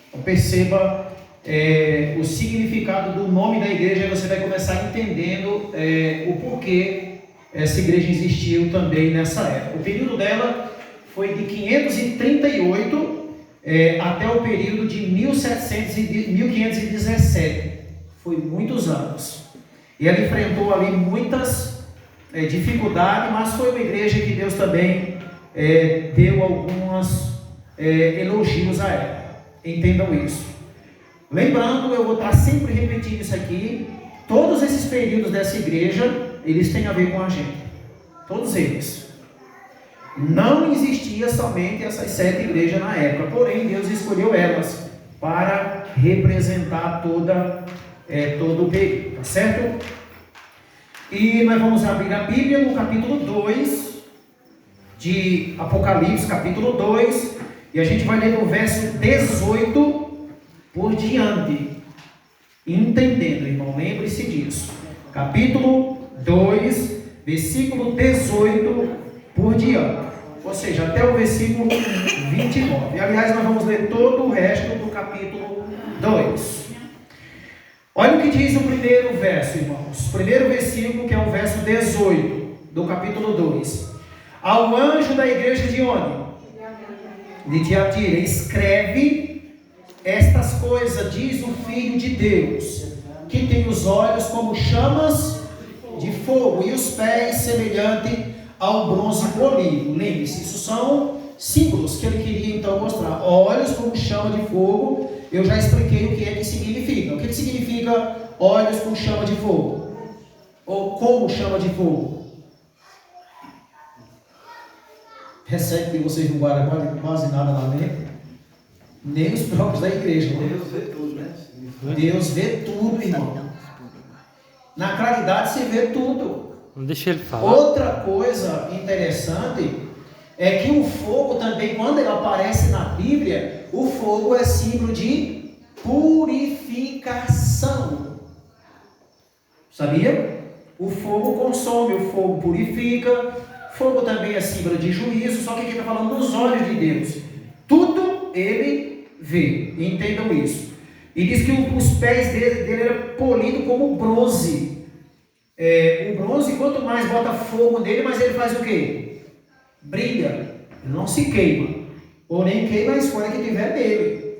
Então, perceba o significado do nome da igreja, e você vai começar entendendo o porquê essa igreja existiu também nessa época. O período dela foi de 538 até o período de 1517. Foi muitos anos. E ela enfrentou ali muitas dificuldades, mas foi uma igreja que Deus também deu alguns elogios a ela. Entendam isso. Lembrando, eu vou estar sempre repetindo isso aqui, todos esses períodos dessa igreja, eles têm a ver com a gente. Todos eles. Não existia somente essas 7 igrejas na época, porém Deus escolheu elas para representar todo o período, tá certo? E nós vamos abrir a Bíblia no capítulo 2 de Apocalipse, capítulo 2, e a gente vai ler no verso 18 por diante, entendendo, irmão, lembre-se disso. Capítulo 2, versículo 18 por diante, ou seja, até o versículo 29. Aliás, nós vamos ler todo o resto do capítulo 2. Olha o que diz o primeiro verso, irmãos. O primeiro versículo, que é o verso 18 do capítulo 2. Ao anjo da igreja de onde? De Tiatira, escreve estas coisas, diz o Filho de Deus, que tem os olhos como chamas de fogo e os pés semelhante ao bronze polido. Lembre-se, isso são símbolos que ele queria então mostrar. Olhos como chama de fogo, eu já expliquei o que é que significa. O que significa olhos com chama de fogo? Ou como chama de fogo? Recebe que vocês não guardam quase nada na mente. Nem os próprios da igreja. Deus vê tudo, né? Deus vê tudo, irmão. Na claridade se vê tudo. Não deixa ele falar. Outra coisa interessante é que o fogo também, quando ele aparece na Bíblia, o fogo é símbolo de purificação. Sabia? O fogo consome, o fogo purifica. Fogo também é símbolo de juízo, só que aqui está falando dos olhos de Deus. Tudo ele vê, entendam isso. E diz que os pés dele eram polidos como bronze. O bronze, quanto mais bota fogo nele, mais ele faz o quê? Brilha, não se queima. Ou nem queima a escolha que tiver nele.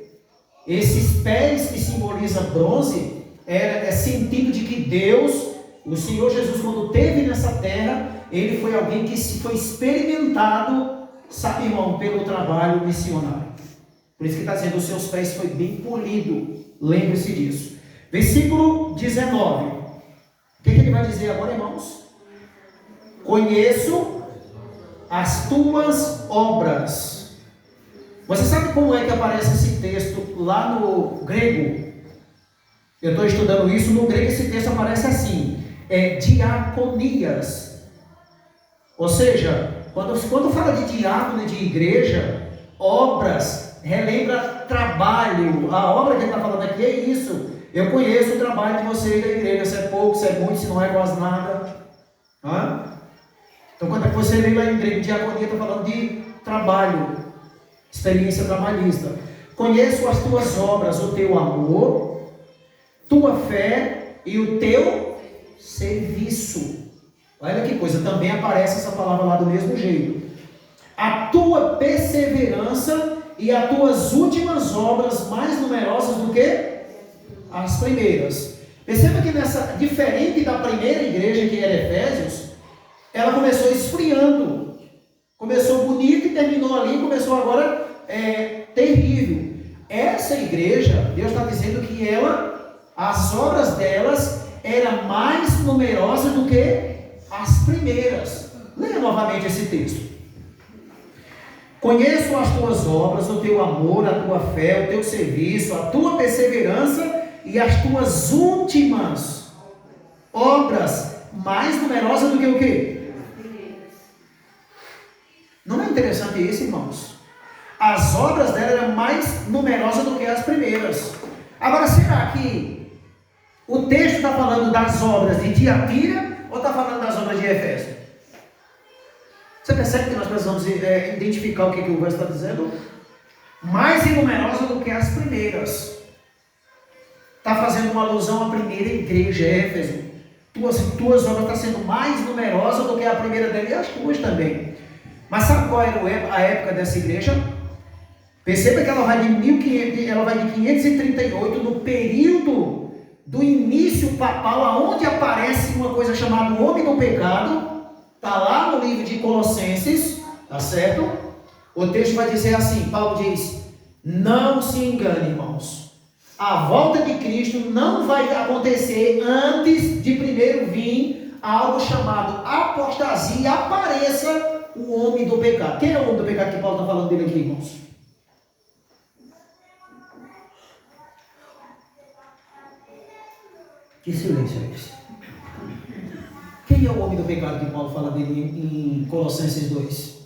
Esses pés que simbolizam bronze, é sentido de que Deus, o Senhor Jesus, quando esteve nessa terra, ele foi alguém que foi experimentado, sabe, irmão, pelo trabalho missionário. Por isso que está dizendo, os seus pés foi bem polido. Lembre-se disso. Versículo 19. O que ele vai dizer agora, irmãos? Conheço as tuas obras. Você sabe como é que aparece esse texto lá no grego? Eu estou estudando isso. No grego esse texto aparece assim. Diaconias. Ou seja, quando fala de diácono e de igreja, obras, relembra trabalho. A obra que ele está falando aqui é isso. Eu conheço o trabalho de vocês da igreja, se é pouco, se é muito, se não é quase nada. Então, quando você lê lá em grego, diaconia está falando de trabalho, experiência trabalhista. Conheço as tuas obras, o teu amor, tua fé e o teu serviço. Olha que coisa, também aparece essa palavra lá do mesmo jeito. A tua perseverança e as tuas últimas obras mais numerosas do que as primeiras. Perceba que diferente da primeira igreja que era Efésios, ela começou esfriando. Começou bonita e terminou ali, começou agora terrível. Essa igreja, Deus está dizendo que as obras delas eram mais numerosas do que as primeiras. Leia novamente esse texto. Conheço as tuas obras, o teu amor, a tua fé, o teu serviço, a tua perseverança e as tuas últimas obras mais numerosas do que o quê? Não é interessante isso, irmãos? As obras dela eram mais numerosas do que as primeiras. Agora, será que o texto está falando das obras de Tiatira ou está falando das obras de Efésio? Você percebe que nós precisamos identificar o que o verso está dizendo? mais numerosa do que as primeiras. Está fazendo uma alusão à primeira igreja, Éfeso. Tuas obras estão sendo mais numerosas do que a primeira dela e as tuas também. Mas sabe qual era a época dessa igreja? Perceba que ela vai de 538, no período do início papal, aonde aparece uma coisa chamada o homem do pecado. Está lá no livro de Colossenses, tá certo? O texto vai dizer assim, Paulo diz: não se engane, irmãos. A volta de Cristo não vai acontecer antes de primeiro vir algo chamado apostasia e apareça o homem do pecado. Quem é o homem do pecado que Paulo está falando dele aqui, irmãos? Que silêncio é esse? Quem é o homem do pecado que Paulo fala dele em Colossenses 2?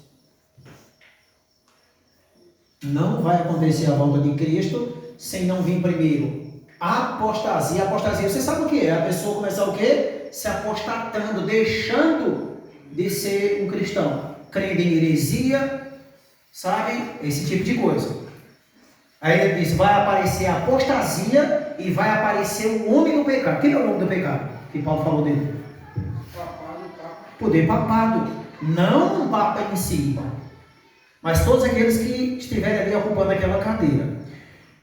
Não vai acontecer a volta de Cristo sem não vir primeiro apostasia. Apostasia, você sabe o que é? A pessoa começar o quê? Se apostatando, deixando de ser um cristão, crendo em heresia, sabe? Esse tipo de coisa. Aí ele diz, vai aparecer a apostasia e vai aparecer o homem do pecado. Quem é o homem do pecado? Que Paulo falou dele? Poder papado. Não um papa em si, irmão, mas todos aqueles que estiverem ali ocupando aquela cadeira.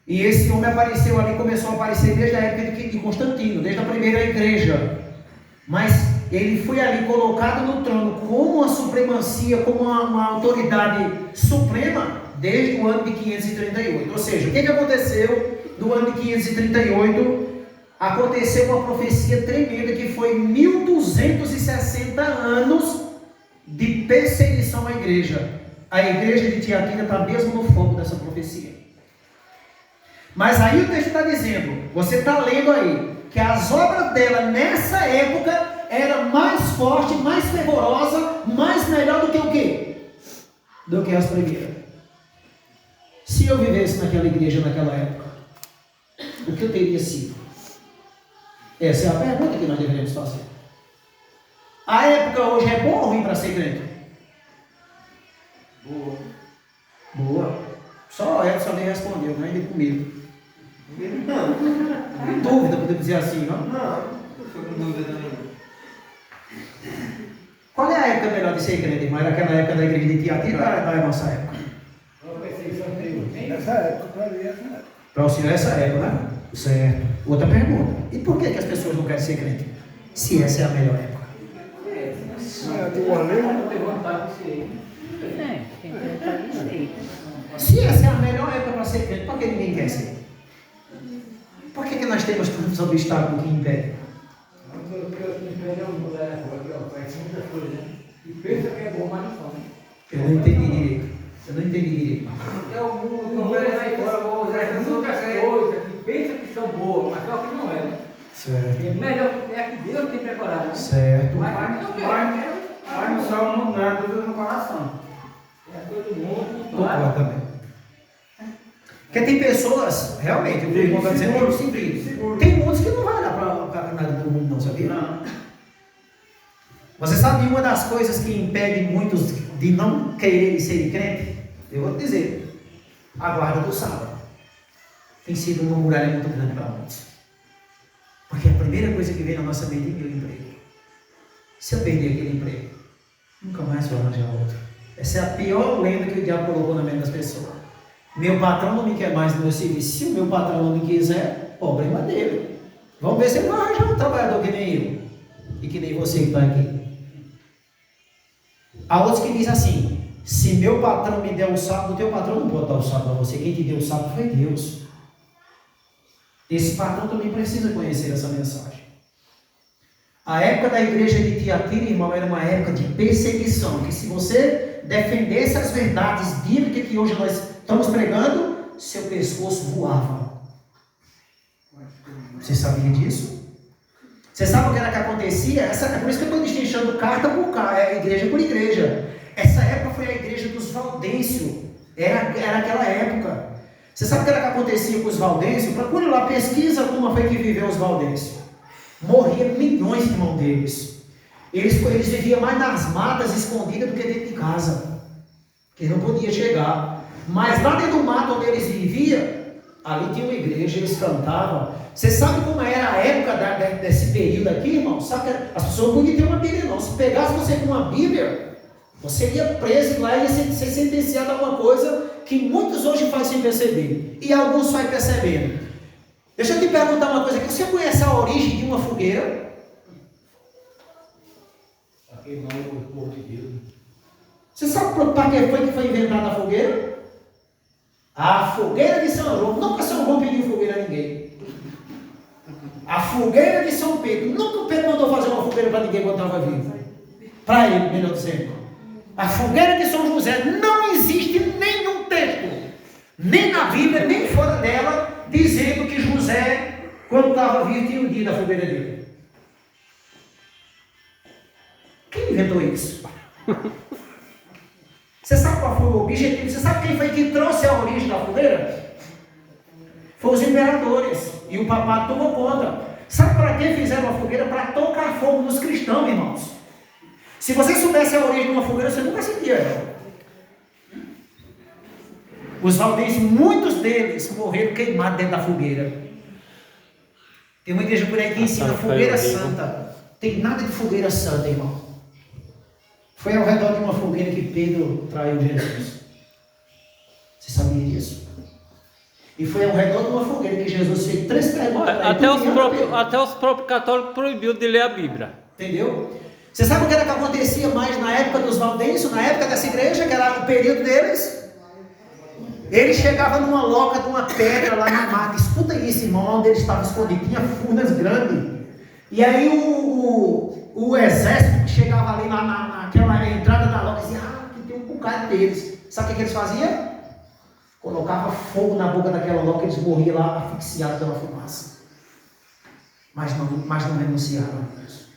E esse homem apareceu ali, começou a aparecer desde a época de Constantino, desde a primeira igreja. Mas ele foi ali colocado no trono como uma supremacia, como uma autoridade suprema, desde o ano de 538. Ou seja, o que aconteceu no ano de 538? Aconteceu uma profecia tremenda que foi 1260 anos de perseguição à igreja. A igreja de Tiatira está mesmo no foco dessa profecia. Mas aí o texto está dizendo, você está lendo aí, que as obras dela nessa época era mais forte, mais fervorosa, mais melhor do que o quê? Do que as primeiras. Se eu vivesse naquela igreja naquela época, o que eu teria sido? Essa é a pergunta que nós deveríamos fazer. A época hoje é boa ou ruim para ser crente? Boa. Boa. Só Edson nem respondeu, não é ele comigo. Não. Dúvida, podemos dizer assim, não? Não, não estou com dúvida nenhuma. Qual é a época melhor de ser crente, irmão? Era aquela época da igreja de Tiatira ou era a nossa época? Essa época, para mim, essa época. Para o senhor, essa época, né? Certo. Outra pergunta. E por que as pessoas não querem ser crente? Se essa é a melhor época. Se essa é a melhor época para ser crente, por que ninguém quer ser? Por que nós temos tantos obstáculos que impedem? E pensa que é bom, mas não são. Eu não entendi direito. É o mundo, o velho vai embora, vamos usar muitas coisas que pensa que são boas, mas só que não é. Certo. É melhor é que Deus tem preparado. Né? Certo. Mas não quer. Mas não só não dá tudo no coração. É todo mundo, Concordo claro. também. Porque tem pessoas, realmente, o que o irmão está dizendo é simples. Seguro. Tem muitos que não vai olhar para a nada do mundo, não, sabia? Não. Você sabe uma das coisas que impede muitos de não quererem ser crente? Eu vou te dizer, a guarda do sábado tem sido uma muralha muito grande para muitos. Porque a primeira coisa que vem na nossa mente é meu emprego. Se eu perder aquele emprego, nunca mais vou arranjar outro. Essa é a pior lenda que o diabo colocou na mente das pessoas. Meu patrão não me quer mais no meu serviço. Se o meu patrão não me quiser, problema dele. Vamos ver se ele vai arranjar um trabalhador que nem eu. E que nem você que está aqui. Há outros que dizem assim, se meu patrão me der o sábado, o teu patrão não pode dar o sábado a você. Quem te deu o sábado foi Deus. Esse patrão também precisa conhecer essa mensagem. A época da igreja de Tiatira, irmão, era uma época de perseguição. Que se você defendesse as verdades bíblicas que hoje nós estamos pregando, seu pescoço voava. Você sabia disso? Você sabe o que era que acontecia? É por isso que eu estou destrinchando carta por carta, igreja por igreja. Essa época foi a igreja dos Valdêncios. Era aquela época. Você sabe o que era que acontecia com os Valdêncios? Procure lá, pesquisa como foi que viveu os Valdêncios. Morria milhões de irmãos deles. Eles viviam mais nas matas escondidas do que dentro de casa. Porque não podia chegar. Mas lá dentro do mato onde eles viviam, ali tinha uma igreja, eles cantavam. Você sabe como era a época desse período aqui, irmão? Sabe que as pessoas não podiam ter uma Bíblia, não. Se pegasse você com uma Bíblia, você ia preso lá e ia ser sentenciado a alguma coisa que muitos hoje fazem sem perceber. E alguns vai percebendo. Deixa eu te perguntar uma coisa aqui. Você conhece a origem de uma fogueira? Aquele nome do povo de Deus. Você sabe para que foi inventada a fogueira? A fogueira de São João. Nunca São João pediu fogueira a ninguém. A fogueira de São Pedro. Nunca Pedro mandou fazer uma fogueira para ninguém quando estava vivo. Para ele, melhor dizendo. A fogueira de São José. Não existe nenhum texto, nem na Bíblia, nem fora dela, dizendo que José, quando estava vivo, tinha um dia da fogueira dele. Quem inventou isso? Você sabe qual foi o objetivo? Você sabe quem foi que trouxe a origem da fogueira? Foi os imperadores. E o papado tomou conta. Sabe para que fizeram a fogueira? Para tocar fogo nos cristãos, irmãos. Se você soubesse a origem de uma fogueira, você nunca sentia ela. Os valdenses, muitos deles morreram queimados dentro da fogueira. Tem uma igreja por aí que ensina fogueira santa. Tem nada de fogueira santa, irmão. Foi ao redor de uma fogueira que Pedro traiu Jesus. Você sabia disso? E foi ao redor de uma fogueira que Jesus fez 3 perguntas. Até os próprios católicos proibiu de ler a Bíblia. Entendeu? Você sabe o que era que acontecia mais na época dos valdenses, na época dessa igreja, que era o período deles? Eles chegavam numa loca de uma pedra lá na mata. Escuta isso, irmão, onde eles estavam escondidos. Tinha furnas grandes. E aí o exército que chegava ali naquela entrada da loca dizia, aqui tem um bocado deles. Sabe o que eles faziam? Colocava fogo na boca daquela loca e eles morriam lá asfixiados pela fumaça. Mas não renunciaram a Deus.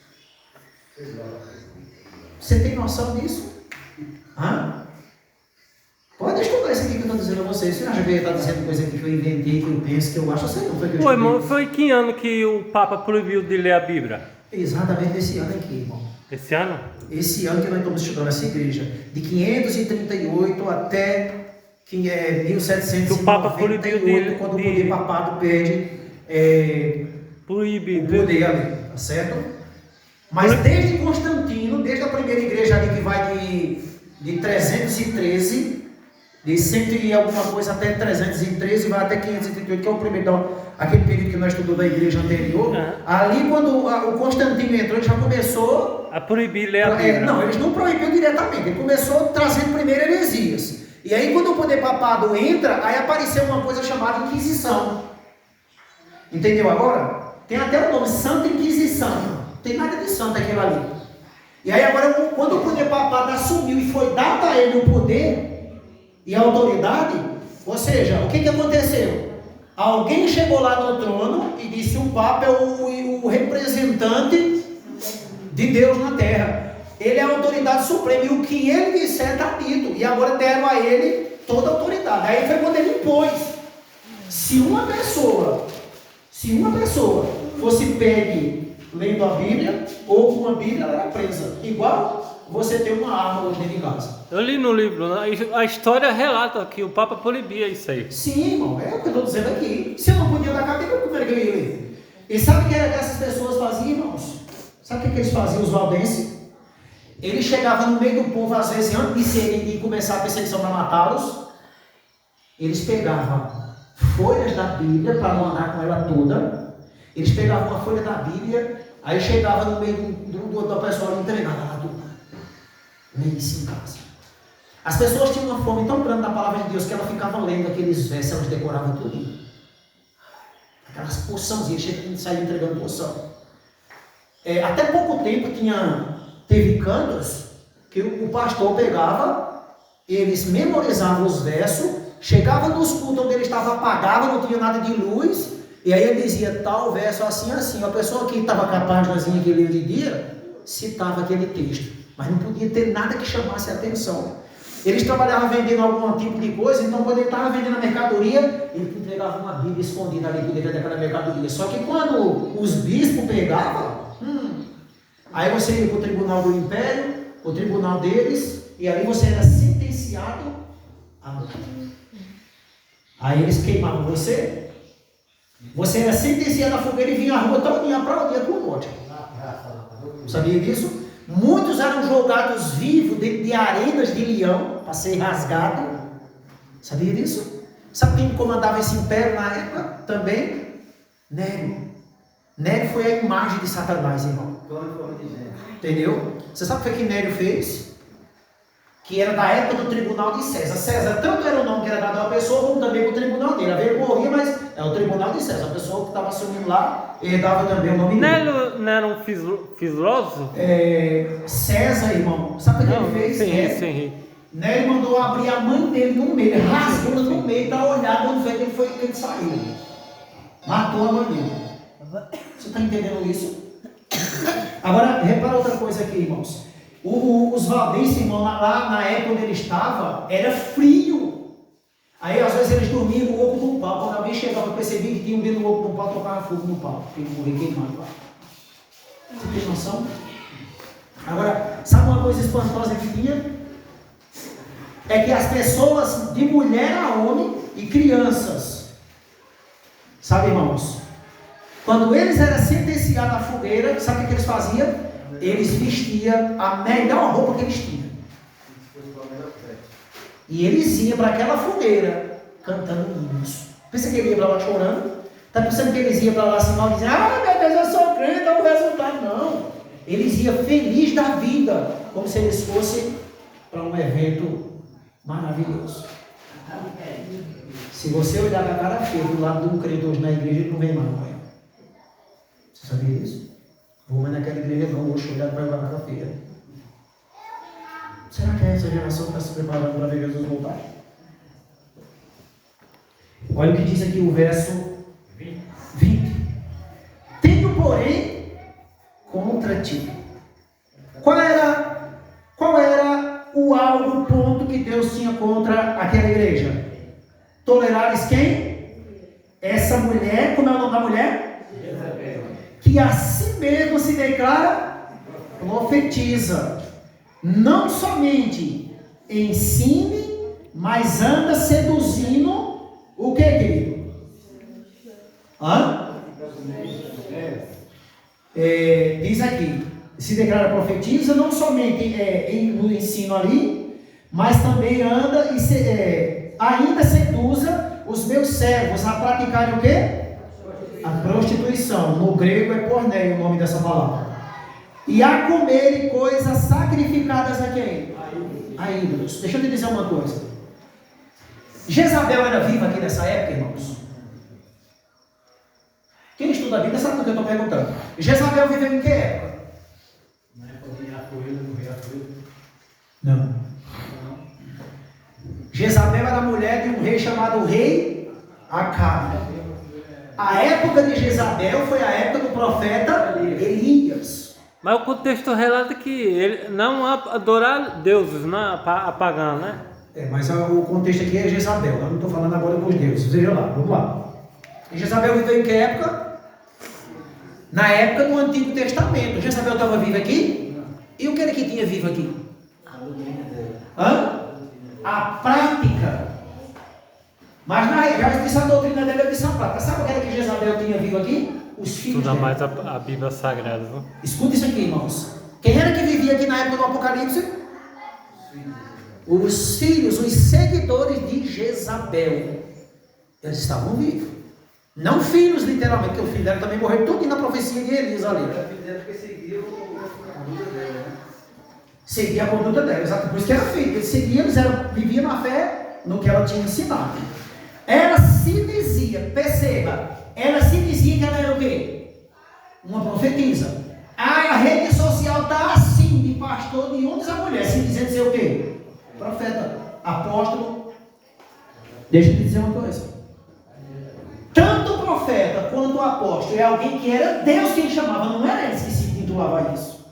Você tem noção disso? Hã? Pode estudar isso aqui que eu estou dizendo a vocês. Você acha que eu estou dizendo coisa aqui que eu inventei, que eu penso, que eu acho? Eu sei, não foi que eu Ô, irmão, foi que ano que o Papa proibiu de ler a Bíblia? Exatamente nesse ano aqui, irmão. Esse ano? Esse ano que nós estamos estudando essa igreja. De 538 até 1798, o Papa proibiu de, quando o poder papado perde proíbe o poder ali, tá certo? Mas desde Constantino, desde a primeira igreja ali que vai de 313, de 100 e alguma coisa até 313, vai até 538, que é o primeiro, aquele período que nós estudamos da igreja anterior. Ali quando o Constantino entrou, ele já começou a proibir ler a Bíblia. Não, eles não proibiu diretamente, ele começou trazendo primeiro heresias. E aí quando o poder papado entra, aí apareceu uma coisa chamada Inquisição. Entendeu agora? Tem até o nome, Santa Inquisição. Não tem nada de santo aquilo ali. E aí agora, quando o poder papado assumiu e foi dado a ele o poder e a autoridade, ou seja, o que aconteceu? Alguém chegou lá no trono e disse: o Papa é o representante de Deus na terra. Ele é a autoridade suprema e o que ele disser está dito. E agora deram a ele toda a autoridade. Aí foi quando ele impôs. Se uma pessoa fosse pegue lendo a Bíblia, ou com uma Bíblia, ela era presa. Igual você ter uma arma hoje dentro de casa. Eu li no livro, a história relata que o Papa proibia isso aí. Sim, irmão, é o que eu estou dizendo aqui. Se eu não podia dar cadeira, como era que eu ia ler? E sabe o que era que essas pessoas faziam, irmãos? Sabe o que eles faziam, os valdenses? Eles chegavam no meio do povo, às vezes, antes de começar a perseguição para matá-los, eles pegavam folhas da Bíblia, para não andar com ela toda. Eles pegavam uma folha da Bíblia, aí chegava no meio da pessoa e entregava lá tudo. Nem isso em casa. As pessoas tinham uma fome tão grande da palavra de Deus que ela ficava lendo aqueles versos, elas decoravam tudo. Aquelas porçãozinhas, saíam entregando porção. Até pouco tempo teve cantos que o pastor pegava, eles memorizavam os versos, chegava nos cultos onde ele estava apagado, não tinha nada de luz, e aí ele dizia tal verso assim, assim. A pessoa que estava com a páginazinha que lia de dia, citava aquele texto, mas não podia ter nada que chamasse a atenção. Eles trabalhavam vendendo algum tipo de coisa, então quando ele estava vendendo a mercadoria, ele entregava uma Bíblia escondida ali por dentro daquela mercadoria. Só que quando os bispos pegavam, aí você ia para o tribunal do império, o tribunal deles, e ali você era sentenciado à morte. Aí eles queimavam você. Você era sentenciado à fogueira e vinha a rua todinha aplaudir a tua morte. Sabia disso? Muitos eram jogados vivos dentro de arenas de leão para ser rasgado. Sabia disso? Sabe quem comandava esse império na época? Também Nério. Nério foi a imagem de Satanás, irmão. Entendeu? Você sabe o que foi que Nério fez? Que era da época do tribunal de César. César tanto era o nome que era dado a uma pessoa, como também o tribunal dele. A ver, morria, mas é o tribunal de César. A pessoa que estava assumindo lá, ele dava também o nome dele. Não era um filósofo? César, irmão, sabe o que ele fez? Sim. Nério mandou abrir a mãe dele no meio, rasgou no meio para olhar quando foi que ele saiu. Matou a mãe dele. Você está entendendo isso? Agora, repara outra coisa aqui, irmãos. Os valdenses, irmão, lá na época onde ele estava, era frio. Aí, às vezes, eles dormiam no oco do pau. Quando alguém chegava, eu percebi que tinha um dedo no oco do pau, tocava fogo no pau. Ele morria queimado lá. Você tem noção? Agora, sabe uma coisa espantosa que tinha? É que as pessoas, de mulher a homem e crianças, sabe, irmãos? Quando eles eram sentenciados à fogueira, sabe o que eles faziam? Eles vestiam a melhor roupa que eles tinham. E eles iam para aquela fogueira cantando hinos. Pensa que ele ia para lá chorando? Está pensando que eles iam para lá assim, mal dizendo: ah, meu Deus, eu sou crente, é o resultado. Não. Eles iam felizes da vida, como se eles fossem para um evento maravilhoso. Se você olhar com a cara feia do lado de um crente hoje na igreja, ele não vem mais, não é? Você sabia disso? Vou mais naquela igreja não, vou olhar para jogar na feira. Será que essa geração está se preparando para ver Jesus voltar? Olha o que diz aqui o verso 20. Tenho, porém, contra ti. Qual era o algo, o ponto que Deus tinha contra aquela igreja? Tolerares quem? Essa mulher, como é o nome da mulher? Que a si mesmo se declara profetiza. Não somente ensine, mas anda seduzindo o que, querido? Diz aqui, se declara profetiza, não somente no ensino ali, mas também anda e ainda seduza os meus servos a praticarem o quê? A prostituição. No grego é porneia o nome dessa palavra. E a comerem coisas sacrificadas a quem? A ídolos. Deixa eu te dizer uma coisa. Jezabel era viva aqui nessa época, irmãos? Quem estuda a Bíblia sabe do que eu estou perguntando. Jezabel viveu em que época? Na época de Jafruído, no rei Jafruído. Não. Jezabel era mulher de um rei chamado rei Acabe. A época de Jezabel foi a época do profeta Elias. Mas o contexto relata que ele não adorar deuses, não pagã, né? Mas o contexto aqui é Jezabel. Eu não estou falando agora dos deuses. Veja lá, vamos lá. E Jezabel viveu em que época? Na época do Antigo Testamento. Jezabel estava viva aqui? E o que era que tinha vivo aqui? A prática. Mas na realidade, disse a doutrina dela, eu disse a prática. Sabe o que era que Jezabel tinha vivo aqui? Os filhos Estuda dela. mais a Bíblia Sagrada, viu? Escuta isso aqui, irmãos. Quem era que vivia aqui na época do Apocalipse? Os filhos, os seguidores de Jezabel. Eles estavam vivos. Não filhos, literalmente, porque o filho dela também morreu tudo na profecia de Elias ali. Era filho dela porque seguia a conduta dela, né? Seguia a conduta dela, exato. Por isso que era filho. Eles seguiam, viviam na fé no que ela tinha ensinado. Ela se dizia, perceba, ela se dizia que ela era o quê? Uma profetisa. A rede social está assim, de pastor de homens a mulher, se dizendo ser o quê? Profeta, apóstolo. Deixa eu te dizer uma coisa. Tanto o profeta quanto o apóstolo é alguém que era Deus quem chamava, não era eles que se titulava isso.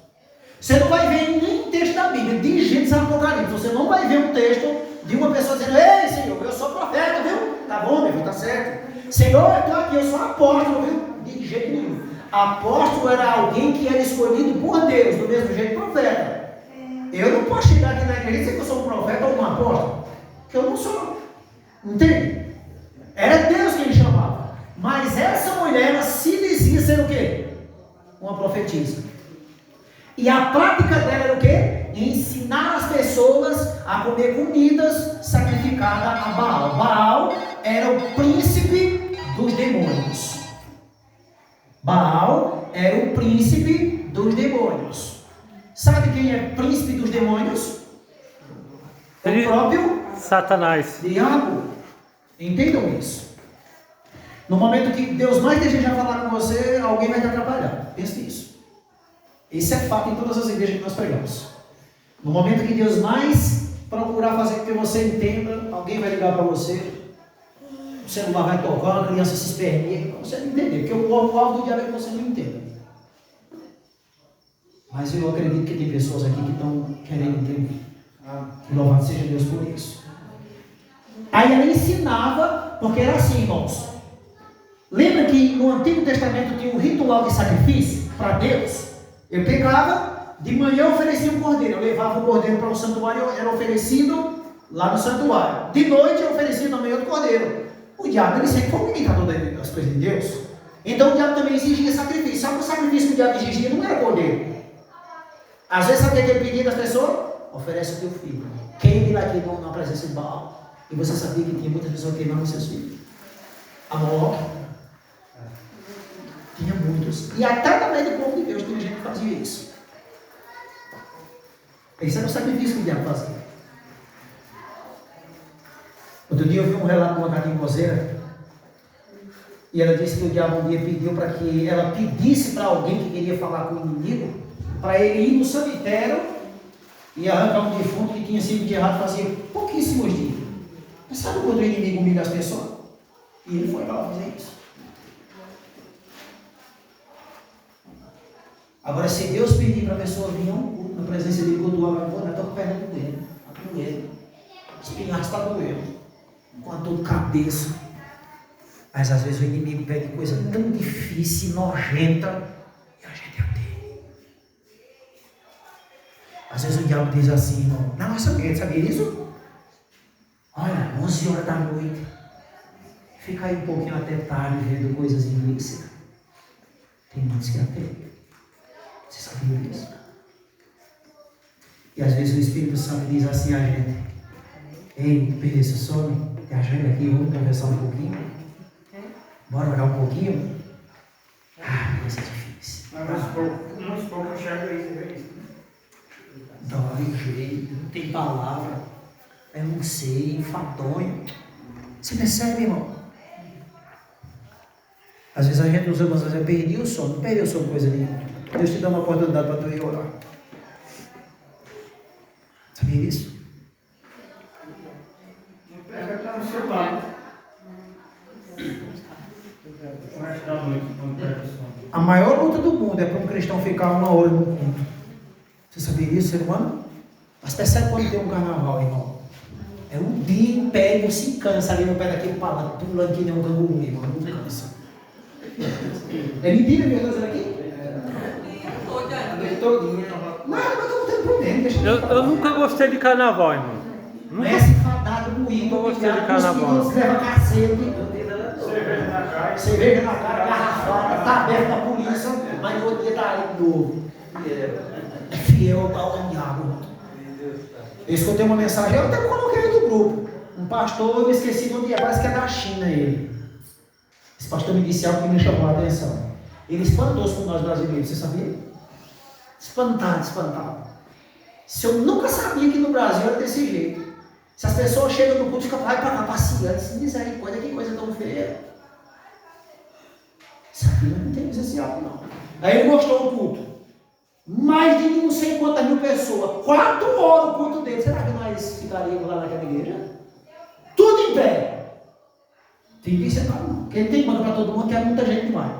Você não vai ver em nenhum texto da Bíblia de Gênesis a Apocalipse. Você não vai ver um texto de uma pessoa dizendo: ei, Senhor, eu sou profeta, viu? Tá bom, meu filho, tá certo. Senhor, eu estou aqui, eu sou apóstolo, viu? De jeito nenhum. Apóstolo era alguém que era escolhido por Deus, do mesmo jeito que profeta. Eu não posso chegar aqui na igreja e dizer que eu sou um profeta ou um apóstolo, que eu não sou. Entende? Era Deus quem chamava. Mas essa mulher, ela se dizia ser o quê? Uma profetisa. E a prática dela era o quê? Ensinar as pessoas a comer comidas sacrificadas a Baal. Baal era o príncipe dos demônios. Baal era o príncipe dos demônios. Sabe quem é príncipe dos demônios? O próprio Satanás. diabo. Entendam isso. No momento que Deus mais deseja falar com você, alguém vai te atrapalhar. Pense nisso. Esse é fato em todas as igrejas que nós pregamos. No momento que Deus mais procurar fazer com que você entenda, alguém vai ligar para você, o celular vai tocar, a criança se esperneia, você não entender, porque o alvo do diabo é que você não entenda. Mas eu acredito que tem pessoas aqui que estão querendo entender. Louvado seja Deus por isso. Aí ela ensinava, porque era assim, irmãos. Lembra que no Antigo Testamento tinha um ritual de sacrifício para Deus? Eu pegava, de manhã eu oferecia um cordeiro, eu levava o cordeiro para o santuário, era oferecido lá no santuário. De noite eu oferecia também outro cordeiro. O diabo, ele sempre foi um imitador das coisas de Deus. Então o diabo também exigia sacrifício. Só que o sacrifício que o diabo exigia não era cordeiro. Às vezes, sabe o que ele pedia das pessoas? Oferece o teu filho. Queime lá aqui na presença de Baal. E você sabia que tinha muitas pessoas queimando seus filhos? A Moloque. Tinha muitos. E até no meio do povo de Deus tinha gente que fazia isso. Esse era o sacrifício que o diabo fazia. Outro dia eu vi um relato de uma gatinhoseira. E ela disse que o diabo um dia pediu para que ela pedisse para alguém que queria falar com o inimigo, para ele ir no cemitério e arrancar um defunto que tinha sido enterrado fazia pouquíssimos dias. Mas sabe quando o inimigo humilha as pessoas? E ele foi para lá fazer isso. Agora, se Deus pedir para a pessoa vir a um culto na presença dele, cultuar, vai pôr, estou com a perna doendo, está doendo, espinhar está doendo, com a dor de cabeça. Mas às vezes o inimigo pede coisa tão difícil e nojenta e a gente atende. Às vezes o diabo diz assim, irmão, na nossa mente, sabia isso? Olha, 11 horas da noite, fica aí um pouquinho até tarde vendo coisas ilícitas. Tem muitos que atendem. Você sabia disso? E às vezes o Espírito Santo diz assim a gente: ei, perdesse o sono? Te ajoelha aqui, vamos conversar um pouquinho? Bora orar um pouquinho? Isso é difícil. Mas uns poucos enxergam isso, é isso. Dói, jeito, não tem palavra. É um ser enfadonho. Você percebe, irmão? Às vezes a gente usa, mas às vezes perdi o sono. Não perdeu o sono coisa nenhuma. Deus te dá uma oportunidade para tu ir orar. Sabia isso? Pega está no seu lado. A maior luta do mundo é para um cristão ficar 1 hora no culto. Você sabia disso, ser humano? Mas percebe quando tem um carnaval, irmão? É um dia em pé e você cansa ali no pé daquele palanque, pulando que nem um canguru, irmão. Não cansa. É mentira, meu Deus, aqui? Mas não tem problema, deixa Eu nunca gostei de carnaval, irmão. Não é esse fadado moído, não gostei de carnaval. Os leva cacete, cerveja na cara, garrafada, tá aberta a polícia, mas no outro dia tá aí de novo. É fiel ao diabo. Eu escutei uma mensagem, eu até coloquei no grupo. Um pastor, eu me esqueci de onde é, parece que é da China ele. Esse pastor me disse algo que me chamou a atenção. Ele espantou-se com nós brasileiros, você sabia? Espantado. Se eu nunca sabia que no Brasil era desse jeito. Se as pessoas chegam no culto e ficam para cá passeando, misericórdia, que coisa tão feia. Essa filha não tem esse algo, não. Aí ele mostrou o culto. Mais de não sei quantas mil pessoas. 4 horas o culto dele. Será que nós ficaríamos lá naquela igreja? Tudo em pé. Tem que ser não. Porque ele tem manda para todo mundo, que é muita gente demais.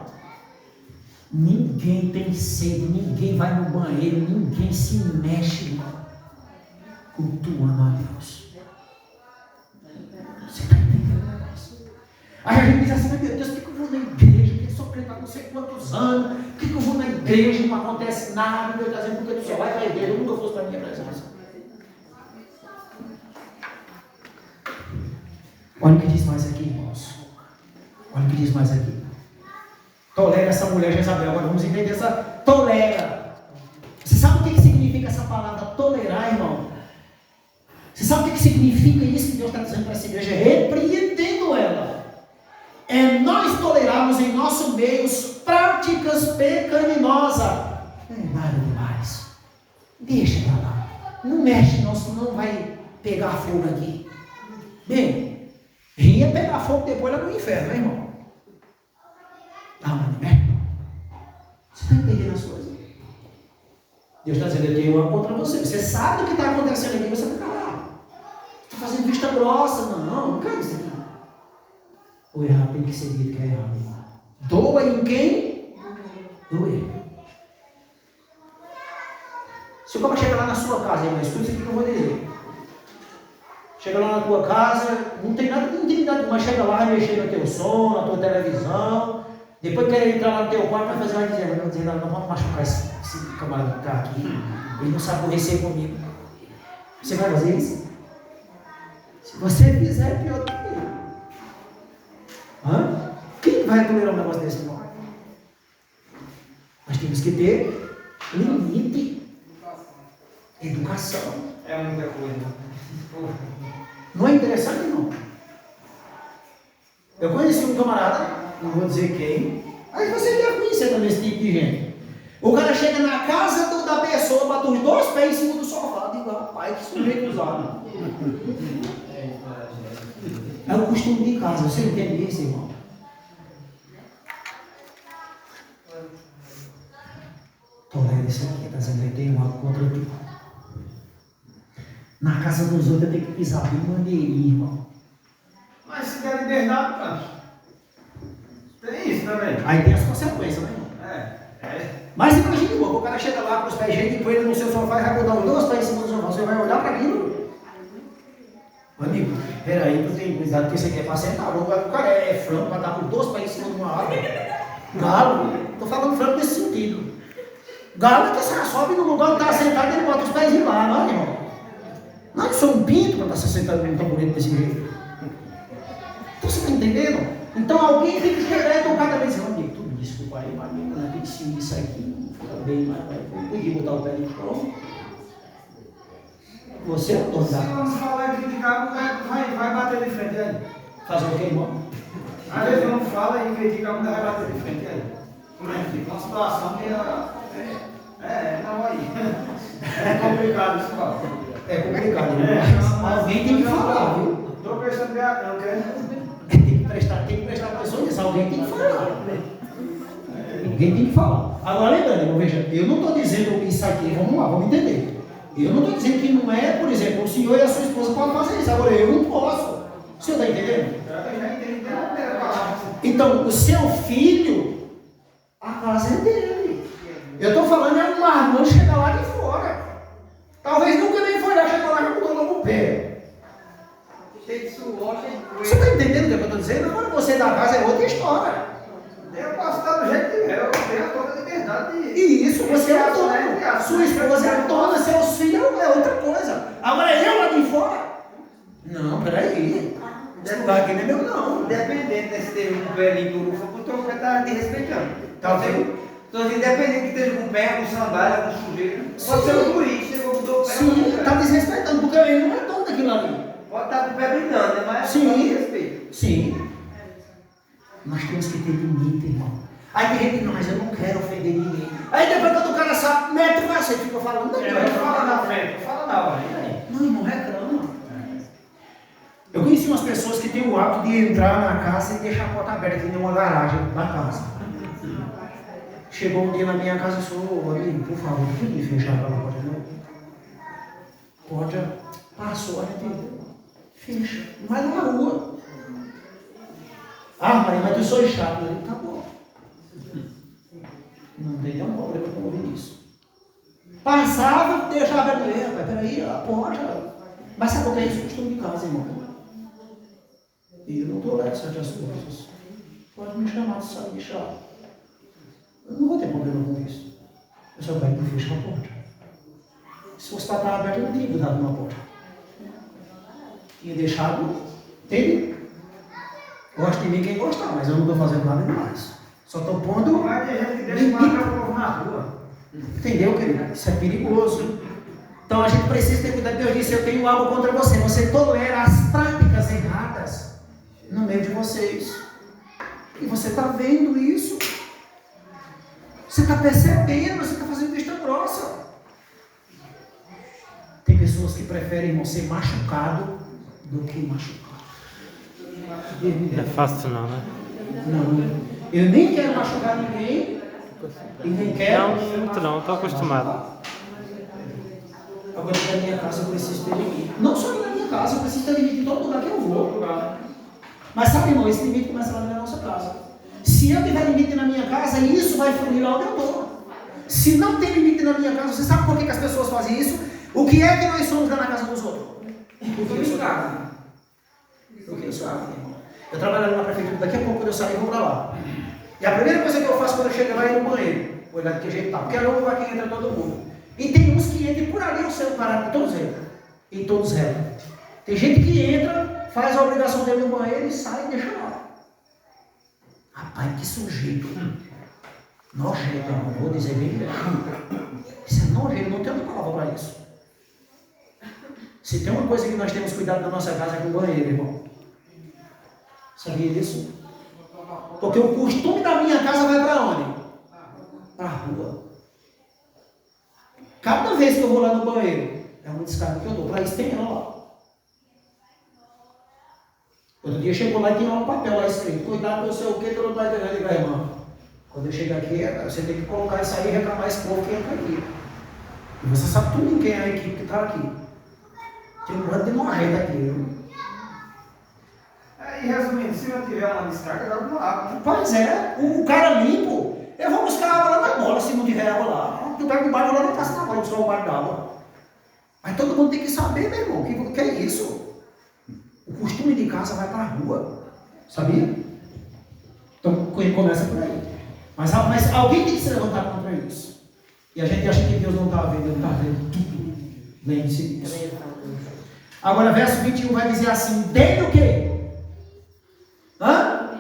Ninguém tem sede, ninguém vai no banheiro, ninguém se mexe, irmão, cultuando a Deus. Você está entendendo o negócio? Aí a gente diz assim, meu Deus, por que eu vou na igreja? Porque eu sou crente há não sei quantos anos, por que eu vou na igreja e não acontece nada? Deus está dizendo, porque tu só vai para a igreja, eu nunca fosse para a minha presença. Olha o que diz mais aqui, irmãos. Olha o que diz mais aqui. Tolera essa mulher Jezabel. Agora vamos entender essa tolera. Você sabe o que significa essa palavra tolerar, irmão? Você sabe o que significa isso que Deus está dizendo para essa igreja? Repreendendo ela. É nós tolerarmos em nosso meio práticas pecaminosas. Não é nada demais. Deixa pra lá. Não mexe, não vai pegar fogo aqui. Bem, ia pegar fogo depois lá no inferno, né, irmão? Ah, mas não é? Você está entendendo as coisas? Deus está dizendo, eu tenho algo contra você. Você sabe o que está acontecendo aqui, você está calado. Está fazendo vista grossa. Não quero isso aqui. O errado tem que ser dito que é errado. Doa em quem? Doer. Se o cara chega lá na sua casa, irmão, escuta isso aqui que eu vou dizer. Chega lá na tua casa, não tem nada de intimidade, mas chega lá e mexer no teu som, na tua televisão. Depois quer entrar lá no teu quarto, vai fazer uma dizer, não dizer, não vamos machucar esse camarada que está aqui. Ele não sabe conversar comigo. Você vai fazer isso? Se você fizer, é pior do que ele. Quem vai tolerar um negócio desse, irmão? Nós temos que ter limite. Educação. É muita coisa. Não é interessante, não? Eu conheci um camarada, não vou dizer quem, mas você deve conhecer também esse tipo de gente. O cara chega na casa da pessoa, bate os 2 pés em cima do sofá, digo, rapaz, que sujeito usado. É o costume de casa, você entende isso, irmão? Tolera isso aqui, está dizendo que tem algo contra ti. Na casa dos outros eu tenho que pisar bem maneirinho, irmão. Mas se der liberdade, cara. Tem isso também. Aí tem as consequências, né, irmão? Mas imagine, irmão, o cara chega lá com os pés cheios de poeira no seu sofá e vai botar os 2 pés em cima do sofá, você vai olhar para aquilo. Amigo, peraí, tu tem cuidado que isso aqui é para sentar. O cara é frango para estar com 2 pés em cima de uma árvore. Galo, estou falando frango nesse sentido. Galo é que você sobe no lugar que está sentado e ele bota os pés lá, não é, irmão? Não, eu sou um pinto para estar sentado num tamborete desse jeito. Então você está entendendo? Então alguém tem que chegar educadamente. Amigo, tu me desculpa aí, mas não tem que se isso aqui, não fica bem, mas não podia botar o pé no chão. Você é o dono da casa. Se vamos falar e criticar, vai bater de frente aí. Fazer o que, irmão? Às vezes não fala e critica, a mulher vai bater de frente aí. Como é que fica? Uma situação que não aí. É complicado isso, Paulo. É complicado, né? Alguém tem que falar, viu? Estou pensando que eu quero. Tem que prestar atenção nisso, alguém tem que falar. Alguém tem que falar. Agora lembrando, irmão, veja, eu não estou dizendo isso aqui, vamos lá, vamos entender. Eu não estou dizendo que não é, por exemplo, o senhor e a sua esposa podem fazer isso. Agora eu não posso. O senhor está entendendo? Então, o seu filho, a casa é dele. Eu estou falando é um marmanjo chegar lá de fora. Talvez nunca nem foi lá, chegou lá e mudou logo o pé. Cheio de suor, cheio de coisa. Você está entendendo o que eu estou dizendo? Agora você da casa é outra história. Eu posso estar do jeito que eu tenho toda a liberdade de... E isso, você é dono. Sua esposa é dona, seus filhos é outra coisa. Agora eu lá de fora? Não, peraí. Esse lugar aqui não é meu, não. Independente de se ter um pé ali por ufa, o teu pé está te respeitando. Tá vendo? Então, independente que esteja com pé, com sandália, com sujeira, pode ser um turista, chegou com o pé. Sim, está desrespeitando, porque ele não é dono daquilo ali. Pode estar com o pé brindando, né? Mas Sim. pode respeito. Sim. Nós temos que ter limite, irmão. Aí tem gente que não, mas eu não quero ofender ninguém. Aí depois quando o cara sabe, mete o cacete, fica falando. Não Fala na frente, fala na hora. Não, irmão, reclama. Eu conheci umas pessoas que têm o hábito de entrar na casa e deixar a porta aberta, que nem uma garagem da casa. Chegou um dia na minha casa e falou, amigo, por favor, podia fechar aquela porta? Não. Pode, passou, a gente fecha. Vai na rua. Ah, Maria, mas tu sou chato. Eu, tá bom. Não tem nenhum problema com ouvir isso. Passava, deixava ele ver, rapaz, peraí, a porta. Mas sabe o que é isso? Costume de casa, irmão. E eu não tolero certas coisas. Pode me chamar de sabe de chato. Eu não vou ter problema com isso. Eu só quero que feche a porta. Se fosse para estar aberto, eu não tinha dado uma porta. Tinha deixado, entende? Gosta de mim quem gostar, mas eu não estou fazendo nada demais. Só estou pondo. Mas tem gente que deixa matar o povo na rua. Entendeu, querido? Isso é perigoso. Então a gente precisa ter cuidado. Deus disse: eu tenho algo contra você. Você tolera as práticas erradas no meio de vocês. E você está vendo isso. Você está percebendo, você está fazendo vista grossa. Tem pessoas que preferem, irmão, ser machucado do que machucado. Não é fácil não, né? Não, eu nem quero machucar ninguém e nem quero. Não, muito não, estou acostumado. Agora na minha casa eu preciso ter limite. Não só na minha casa, eu preciso ter limite em todo lugar que eu vou. Mas sabe, irmão, esse limite começa lá na nossa casa. Se eu tiver limite na minha casa, isso vai fluir lá onde eu estou. Se não tem limite na minha casa, você sabe por que as pessoas fazem isso? O que é que nós somos lá na casa dos outros? O que eu sou carne. O que eu sou carne, irmão. Eu trabalho na prefeitura, daqui a pouco quando eu sair eu vou para lá. E a primeira coisa que eu faço quando eu chego lá é ir no banheiro. Olhar de que jeito tá. Porque é novo aqui entra todo mundo. E tem uns que entram e por ali eu sei o caráter de todos eles. E todos eles. Tem gente que entra, faz a obrigação dele no banheiro e sai e deixa lá. Rapaz, que sujeito. Nojento, irmão. Vou dizer bem. Isso é nojento, não tem outra palavra para isso. Se tem uma coisa que nós temos cuidado da nossa casa é com o banheiro, irmão. Sabia disso? Porque o costume da minha casa vai para onde? Para a rua. Cada vez que eu vou lá no banheiro, é uma descarga que eu dou. Para isso tem ela lá. Outro dia chegou lá e tinha um papel lá escrito: cuidado, não sei o que eu não estou entendendo. Eu digo: irmão, quando eu chegar aqui, você tem que colocar isso aí e reclamar esse povo que entra aqui. E você sabe tudo quem é a equipe que está aqui. Tem um bando de nojento aqui, viu? E resumindo, se não tiver uma descarga, joga no água, né? Pois é, o cara limpo, eu vou buscar água lá na bola, se não tiver água lá. Eu pego o barco lá, não passa na bola, buscar o barco d'água. Mas todo mundo tem que saber, meu irmão, que é isso? O costume de casa vai para a rua, sabia? Então começa por aí. Mas alguém tem que se levantar contra isso. E a gente acha que Deus não está vendo, Ele está vendo tudo. Lembre-se disso. Agora, verso 21 vai dizer assim: tem o quê? Hã?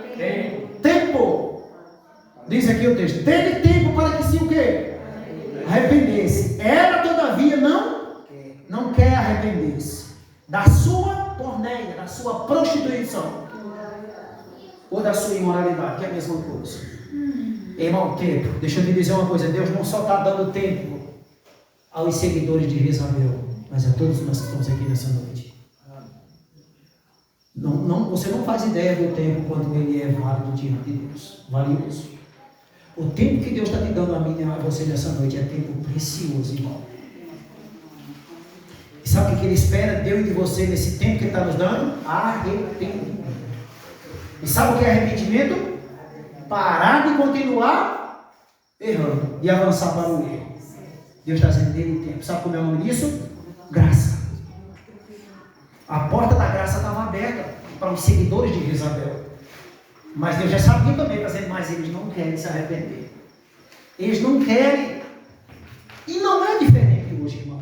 Tempo. Diz aqui o texto: teve tempo para que se o quê? Arrependesse. Ela, todavia, não quer arrepender-se da sua porneia, da sua prostituição ou da sua imoralidade, que é a mesma coisa. Irmão, tempo. Deixa eu te dizer uma coisa: Deus não só está dando tempo aos seguidores de Jezabel, mas a todos nós que estamos aqui nessa noite. Você não faz ideia do tempo quando ele é válido diante de Deus, valioso. O tempo que Deus está te dando a mim e a você nessa noite é tempo precioso, irmão. E sabe o que ele espera de eu e de você nesse tempo que ele está nos dando? Arrependimento. E sabe o que é arrependimento? Parar de continuar errando e avançar para o erro. Deus está dizendo dele tempo. Sabe como é o nome disso? Graça. A porta da graça estava aberta para os seguidores de Jezabel. Mas Deus já sabia também, está dizendo: mas eles não querem se arrepender. Eles não querem. E não é diferente hoje, irmão.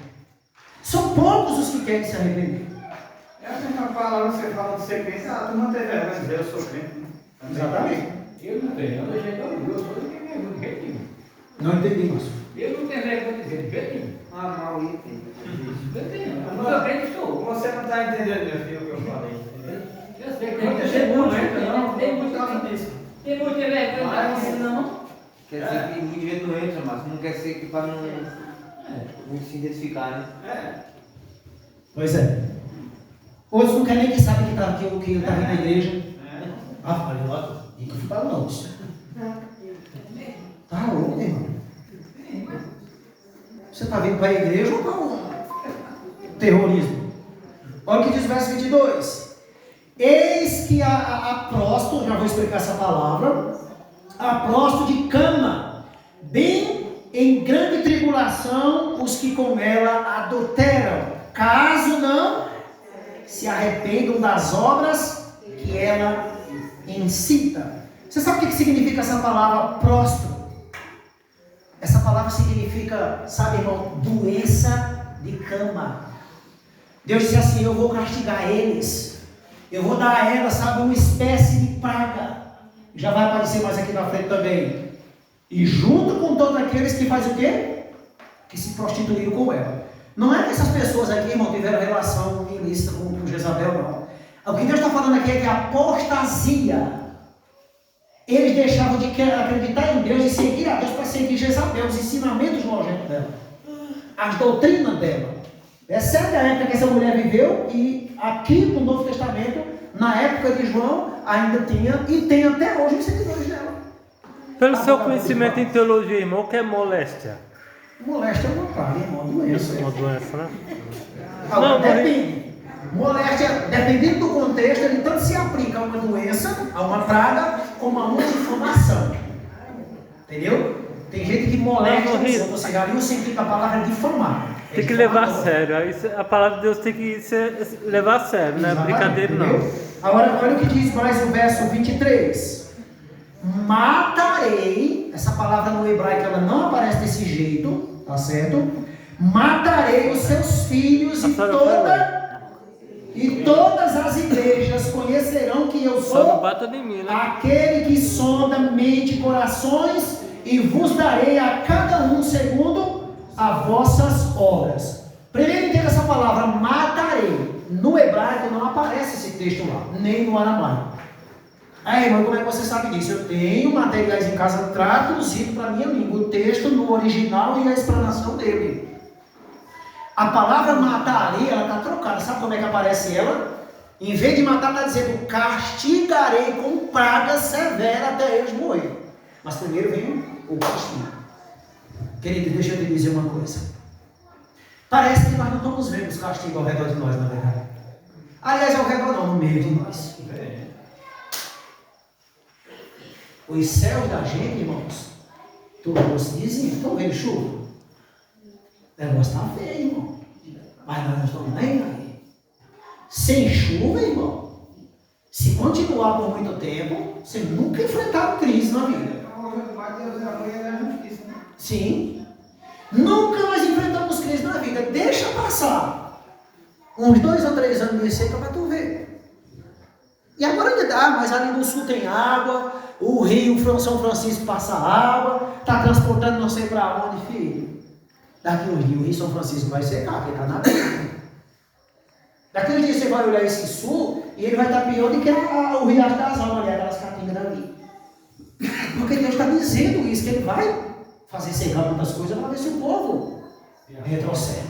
São poucos os que querem se arrepender. É a mesma palavra que você fala de ser crente: tu não tem vergonha de Deus, eu sou crente. Exatamente. Eu não tenho, eu sou de vergonha de jeito nenhum. Não entendi isso. Eu não tenho vergonha de jeito nenhum. Mal item. Eu tenho, eu sou crente, sou. Você não está entendendo, meu filho, o que eu falei. Eu sei que Muita gente não entra, não, tem por muito causa disso. tem muita vergonha de você não. Quer dizer que muita gente não entra, mas não quer ser que para não se identificar, né? É. Pois é. Outros não querem nem que sabem que eu estava na igreja. Falei: ó, e que fala não. Tá louco, irmão. Você está vindo para a igreja ou para um terrorismo? Olha o que diz o verso 22. Eis que a prosto, já vou explicar essa palavra, a prosto de cama, bem em grande tribulação os que com ela adulteram, caso não se arrependam das obras que ela incita. Você sabe o que significa essa palavra prosto? Essa palavra significa, sabe, irmão, doença de cama. Deus disse assim: eu vou castigar eles. Eu vou dar a elas, sabe, uma espécie de praga. Já vai aparecer mais aqui na frente também. E junto com todos aqueles que fazem o quê? Que se prostituíram com ela. Não é que essas pessoas aqui, irmão, tiveram relação ilícita com Jezabel, não. O que Deus está falando aqui é que a apostasia. Eles deixavam de acreditar em Deus e seguir a Deus para seguir Jezabel, os ensinamentos nojentos dela, as doutrinas dela. Essa é a época que essa mulher viveu, e aqui no Novo Testamento, na época de João, ainda tinha e tem até hoje os seguidores dela. Pelo seu conhecimento em teologia, irmão, o que é moléstia? Moléstia é uma praga, irmão, uma doença. Uma doença, né? Agora, depende. Moléstia, dependendo do contexto, ele tanto se aplica a uma doença, a uma praga, como a uma difamação. Entendeu? Tem gente que molesta os outros, ou seja, ali o sentido da palavra é difamar. Tem que levar a sério. Aí a palavra de Deus tem que levar a sério, não é brincadeira não. Agora, olha o que diz mais o verso 23. Matarei, essa palavra no hebraico ela não aparece desse jeito, tá certo? Matarei os seus filhos e todas as igrejas conhecerão que eu sou aquele que sonda mente e corações, e vos darei a cada um segundo as vossas obras. Primeiro entenda essa palavra, matarei. No hebraico não aparece esse texto lá, nem no aramaico. Aí, irmão, como é que você sabe disso? Eu tenho materiais em casa traduzido para a minha língua, o texto no original e a explanação dele. A palavra matarei, ela está trocada. Sabe como é que aparece ela? Em vez de matar, está dizendo, castigarei com praga severa até eles morrerem. Mas primeiro vem o castigo. Querido, deixa eu te dizer uma coisa. Parece que nós não estamos vendo os castigos ao redor de nós, na verdade. Aliás, ao redor não, no meio de nós. Os céus da gente, irmãos, tornou-se dizem, estão vendo chuva? O negócio está feio, irmão. Mas nós não estamos nem aí. Sem chuva, irmão, se continuar por muito tempo, você nunca enfrentar crise na vida. Sim. Nunca nós enfrentamos crise na vida. Deixa passar uns 2 ou 3 anos de seca para tu ver. E agora ainda dá, mas ali no sul tem água, o rio São Francisco passa água, está transportando não sei para onde, filho. Daqui uns dias o rio São Francisco vai secar, porque está na beira. Daqui uns dias você vai olhar esse sul e ele vai estar pior do que o Riacho das Almas, ali, aquelas catingas dali. Porque Deus está dizendo isso, que ele vai fazer secar muitas coisas para ver se o povo retrocede.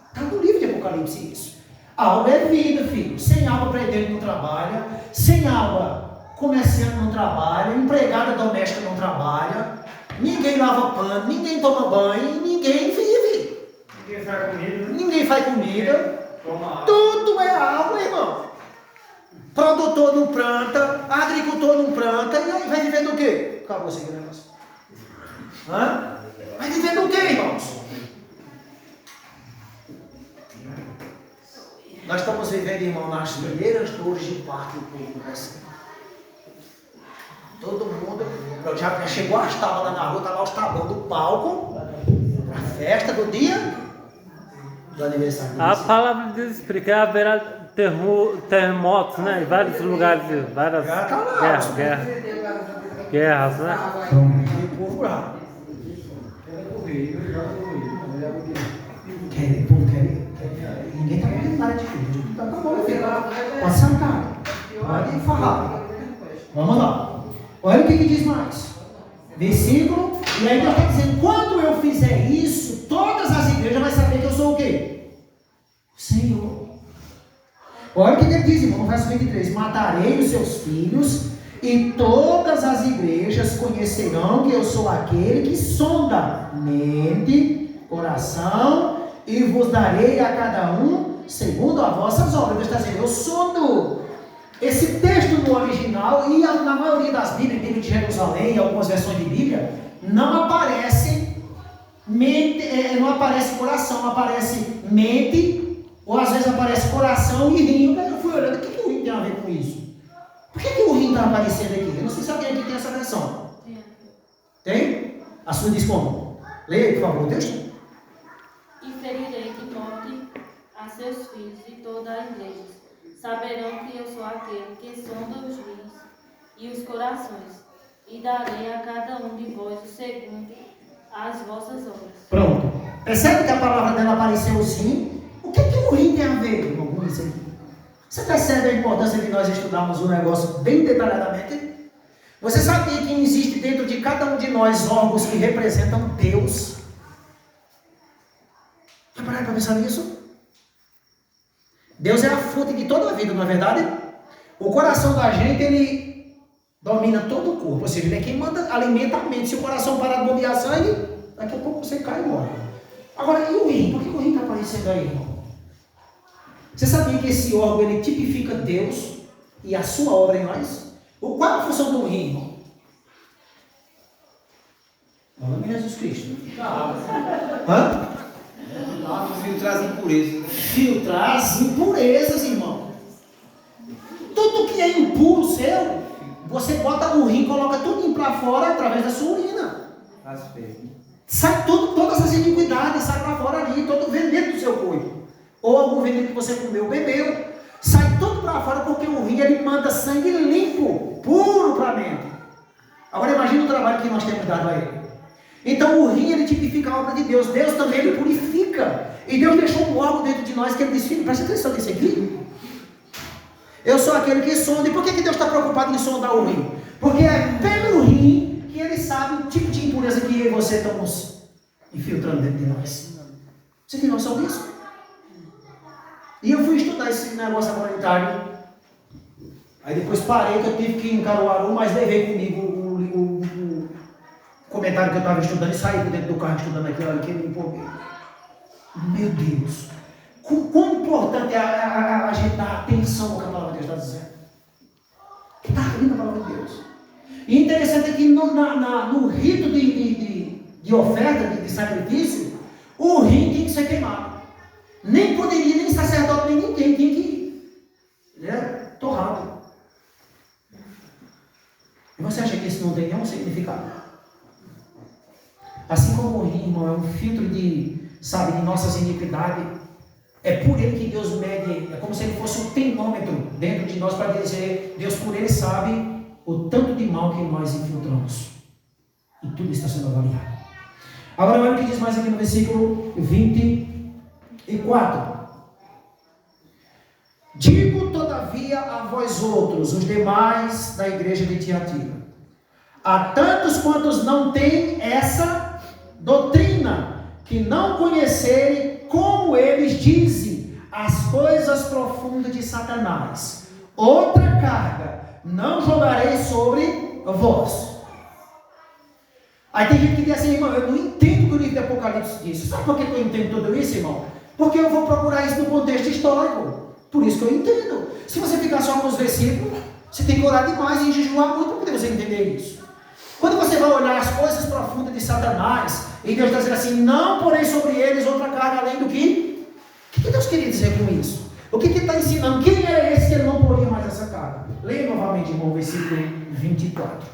Está no livro de Apocalipse isso. Água é vida, filho. Sem água, pretendente não trabalha. Sem água, comerciante não trabalha. Empregada doméstica não trabalha. Ninguém lava pano, ninguém toma banho, ninguém vive. Ninguém faz comida. Ninguém faz comida. Tudo é água, irmão. Produtor não planta, agricultor não planta, e aí vai viver do quê? Acabou esse negócio. Hã? Vai viver do quê, irmãos? Nós estamos vivendo, irmão, nas primeiras dores de parto do povo, né? Todo mundo já chegou as tábuas lá na rua, estava os tabões do palco, a festa do dia do aniversário. A palavra de Deus explica, haverá terremotos, né? Em vários lugares, várias guerras, né? O povo bravo. Ninguém está vendo nada de filho. Tá bom, filho. Pode sentar. Pode falar. Vamos lá. Olha o que diz mais. Versículo. E aí ele está dizendo, quando eu fizer isso, todas as igrejas vão saber que eu sou o quê? O Senhor. Olha o que ele diz, irmão, no verso 23. Matarei os seus filhos, e todas as igrejas conhecerão que eu sou aquele que sonda mente, coração, e vos darei a cada um segundo as vossas obras. Deus está dizendo, eu sondo. Esse texto no original, e na maioria das Bíblias, Bíblia de Jerusalém e algumas versões de Bíblia, não aparece mente, não aparece coração, aparece mente, ou às vezes aparece coração e rim. Eu fui olhando, o que o rim tem a ver com isso? Por que o rim está aparecendo aqui? Eu não sei se alguém aqui tem essa versão. Tem? A sua diz como? Leia aí, por favor, o texto. E ferirei de morte a seus filhos e toda a igreja. Saberão que eu sou aquele que sonda os rins e os corações, e darei a cada um de vós o segundo as vossas obras. Pronto. Percebe que a palavra dela apareceu sim? O que o rim tem a ver, irmão, com isso aqui? Você percebe a importância de nós estudarmos o negócio bem detalhadamente? Você sabia que existe dentro de cada um de nós órgãos que representam Deus? Já pararam para pensar nisso? Deus é a fonte de toda a vida, não é verdade? O coração da gente, ele domina todo o corpo. Ou seja, ele é quem manda, alimenta a mente. Se o coração parar de bombear sangue, daqui a pouco você cai e morre. Agora, e o rim? Por que o rim está aparecendo aí, irmão? Você sabia que esse órgão, ele tipifica Deus e a sua obra em nós? Qual é a função do rim, irmão? O nome de Jesus Cristo. Hã? Filtrar as impurezas. Filtrar as impurezas, irmão. Tudo que é impuro seu, você bota o rim, coloca tudo para fora através da sua urina. As fezes. Sai tudo, todas as iniquidades, sai para fora ali, todo o veneno do seu corpo. Ou algum veneno que você comeu, bebeu. Sai tudo para fora porque o rim, ele manda sangue limpo, puro para dentro. Agora imagine o trabalho que nós temos dado a ele. Então o rim, ele tipifica a obra de Deus. Deus também, ele purifica. E Deus deixou um órgão dentro de nós que ele diz: filho, presta atenção nisso aqui. Eu sou aquele que sonda. E por que Deus está preocupado em sondar o rim? Porque é pelo rim que ele sabe o tipo de impureza que eu e você estamos infiltrando dentro de nós. Você tem noção disso? E eu fui estudar esse negócio agora em tarde. Aí depois parei, que eu tive que ir em Caruaru, mas levei comigo o comentário que eu estava estudando e saí dentro do carro estudando aquilo ali, que me empolguei. Meu Deus! Quão importante é a gente dar atenção ao que a palavra de Deus está dizendo. Está ali na palavra de Deus. E interessante é que no rito de oferta, de sacrifício, o rim tem que ser queimado. Nem poderia, nem sacerdote, nem ninguém tinha que ir. Ele era torrado. E você acha que isso não tem nenhum significado? Assim como o rim, irmão, é um filtro de nossas iniquidades, é por ele que Deus mede, é como se ele fosse um termômetro dentro de nós para dizer: Deus por ele sabe o tanto de mal que nós infiltramos. E tudo está sendo avaliado. Agora olha o que diz mais aqui no versículo 24. Digo todavia a vós outros, os demais da igreja de Tiatira, a tantos quantos não têm essa doutrina, que não conhecerem como eles dizem as coisas profundas de Satanás, outra carga não jogarei sobre vós. Aí tem gente que diz assim: irmão, eu não entendo o que o livro de Apocalipse diz. Sabe por que eu entendo tudo isso, irmão? Porque eu vou procurar isso no contexto histórico. Por isso que eu entendo. Se você ficar só com os versículos, você tem que orar demais e jejuar muito para poder você entender isso. Quando você vai olhar as coisas profundas de Satanás, e Deus está dizendo assim: não porém sobre eles outra carga além do que... O que Deus queria dizer com isso? O que Ele está ensinando? Quem era esse que ele não poria mais essa carga? Leia novamente, irmão, o versículo 24.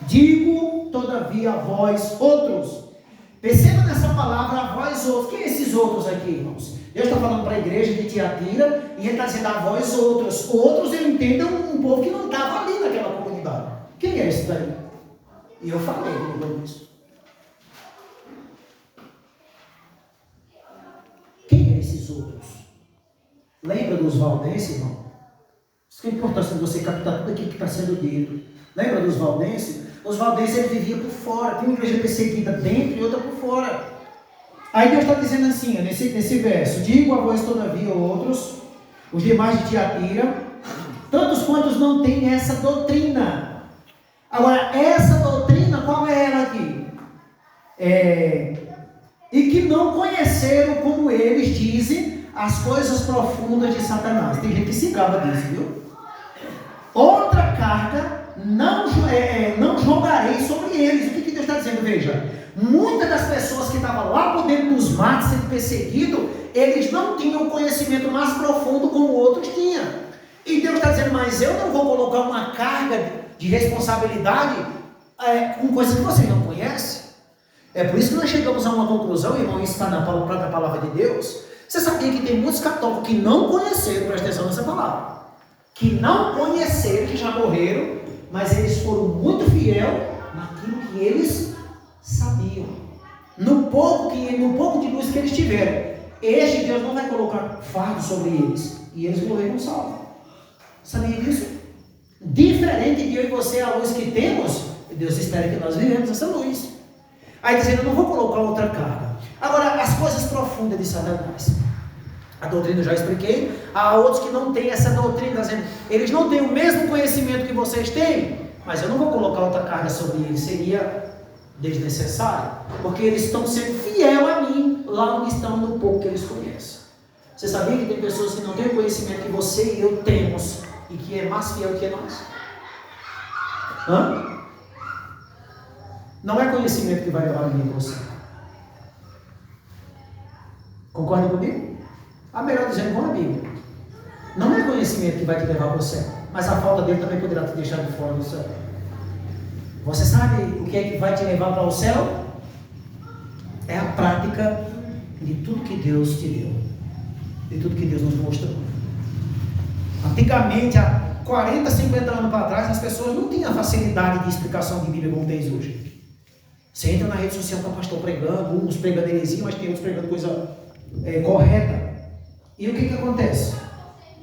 Digo, todavia, a vós outros. Perceba nessa palavra, a vós outros. Quem é esses outros aqui, irmãos? Deus está falando para a igreja de Tiatira, e Ele está dizendo a vós outros. Outros, eu entendo, um povo que não estava ali naquela comunidade. Quem é esse daí? E eu falei isso. Quem é esses outros? Lembra dos valdenses, irmão? Isso que é a importância de você captar tudo aquilo que está sendo dito. Lembra dos valdenses? Os valdenses, eles viviam por fora. Tem uma igreja perseguida dentro e outra por fora. Aí Deus está dizendo assim, nesse verso: digo a vós todavia outros, os demais de Tiatira, tantos quantos não têm essa doutrina. Agora, essa doutrina, qual é ela aqui? E que não conheceram, como eles dizem, as coisas profundas de Satanás. Tem gente que se gaba disso, viu? Outra carga não jogarei sobre eles. O que Deus está dizendo? Veja, muitas das pessoas que estavam lá por dentro dos matos sendo perseguidos, eles não tinham o conhecimento mais profundo como outros tinham. E Deus está dizendo: mas eu não vou colocar uma carga de responsabilidade com coisas que vocês não conhecem. É por isso que nós chegamos a uma conclusão, irmão, isso está na própria palavra de Deus. Você sabia que tem muitos católicos que não conheceram, presta atenção nessa palavra, que não conheceram, que já morreram, mas eles foram muito fiéis naquilo que eles sabiam. No pouco de luz que eles tiveram. Este Deus não vai colocar fardo sobre eles. E eles morreram salvos. Sabia disso? Diferente de eu e você, a luz que temos, Deus espera que nós vivemos essa luz. Aí dizendo, eu não vou colocar outra carga. Agora, as coisas profundas de Satanás. A doutrina eu já expliquei. Há outros que não têm essa doutrina, dizendo, eles não têm o mesmo conhecimento que vocês têm, mas eu não vou colocar outra carga sobre eles, seria desnecessário, porque eles estão sendo fiéis a mim, lá onde estão, no pouco que eles conhecem. Você sabia que tem pessoas que não têm o conhecimento que você e eu temos, e que é mais fiel que nós? Hã? Não é conhecimento que vai levar a mim e você. Concorda comigo? A melhor dizendo com a Bíblia. Não é conhecimento que vai te levar para o céu, mas a falta dele também poderá te deixar de fora do céu. Você sabe o que é que vai te levar para o céu? É a prática de tudo que Deus te deu, de tudo que Deus nos mostrou. Antigamente, há 40, 50 anos para trás, as pessoas não tinham a facilidade de explicação de Bíblia como tens hoje. Você entra na rede social, está o pastor pregando, uns pregando heresia, mas tem outros pregando coisa correta. E o que acontece?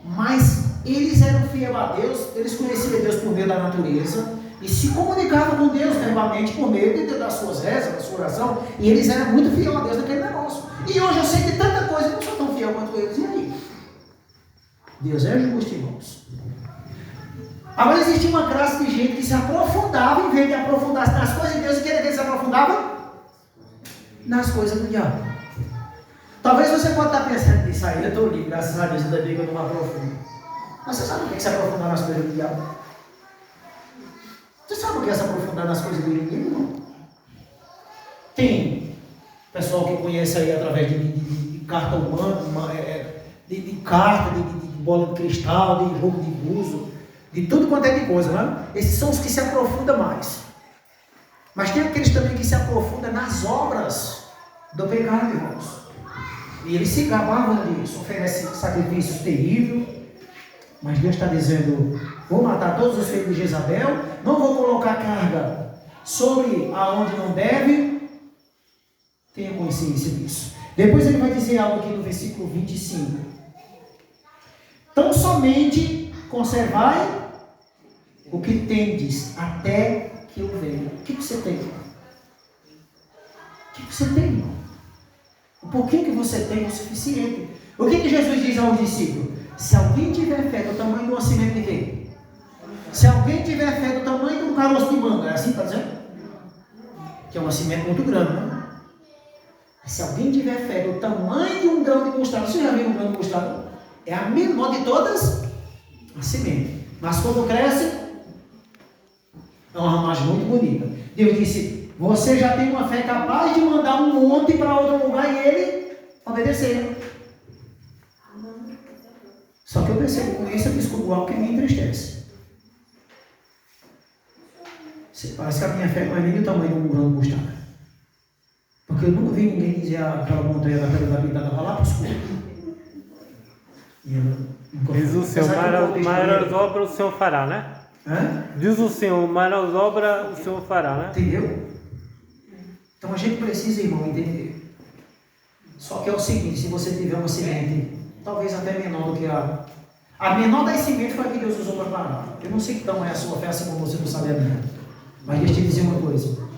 Mas eles eram fiéis a Deus, eles conheciam Deus por meio da natureza, e se comunicavam com Deus verbalmente por meio das suas rezas, da sua oração, e eles eram muito fiéis a Deus naquele negócio. E hoje eu sei de tanta coisa, eu não sou tão fiel quanto eles, e aí? Deus é justo, irmãos. Agora existia uma classe de gente que se aprofundava, em vez de aprofundar-se nas coisas de Deus, e queria que ele se aprofundava nas coisas do diabo. Talvez você pode estar pensando nisso aí, eu estou livre, graças a Deus, ainda bem que eu não me aprofundo. Mas você sabe o que é se aprofundar nas coisas do diabo? Você sabe o que é se aprofundar nas coisas do inimigo? Não. Tem pessoal que conhece aí através de carta humana, de carta, de bola de cristal, de jogo de buzo, de tudo quanto é de coisa, né? Esses são os que se aprofundam mais. Mas tem aqueles também que se aprofundam nas obras do pecado, irmãos. E eles se gabavam disso, oferecem sacrifícios terríveis. Mas Deus está dizendo, vou matar todos os filhos de Jezabel, não vou colocar carga sobre aonde não deve. Tenha consciência disso. Depois ele vai dizer algo aqui no versículo 25. Tão somente conservai o que tendes até que eu venha. O que você tem? O que você tem, irmão? O pouquinho que você tem é o suficiente. O que Jesus diz aos discípulos? Se alguém tiver fé do tamanho de uma semente de quê? Se alguém tiver fé do tamanho de um caroço de manga, é assim que está dizendo? Que é uma semente muito grande, né? Se alguém tiver fé do tamanho de um grão de mostarda, você já viu um grão de mostarda? É a menor de todas a semente. Mas quando cresce, é uma ramagem muito bonita. Deus disse, você já tem uma fé capaz de mandar um monte para outro lugar e ele obedecer. Só que eu percebo com isso, eu descubro algo que me entristece. Parece que a minha fé não é nem do tamanho de um grão de mostarda. Porque eu nunca vi ninguém dizer aquela montanha da pedra da pintada vai lá para o escuro. Diz o Senhor, maiores obras o Senhor fará, né? Hã? Diz o Senhor, maiores obras o Senhor fará, né? Entendeu? Então a gente precisa, irmão, entender. Só que é o seguinte, se você tiver uma semente, talvez até menor do que a menor das sementes foi a que Deus usou para parar. Eu não sei que tamanho é a sua fé, assim como você não sabe a minha. Mas deixa eu te dizer uma coisa.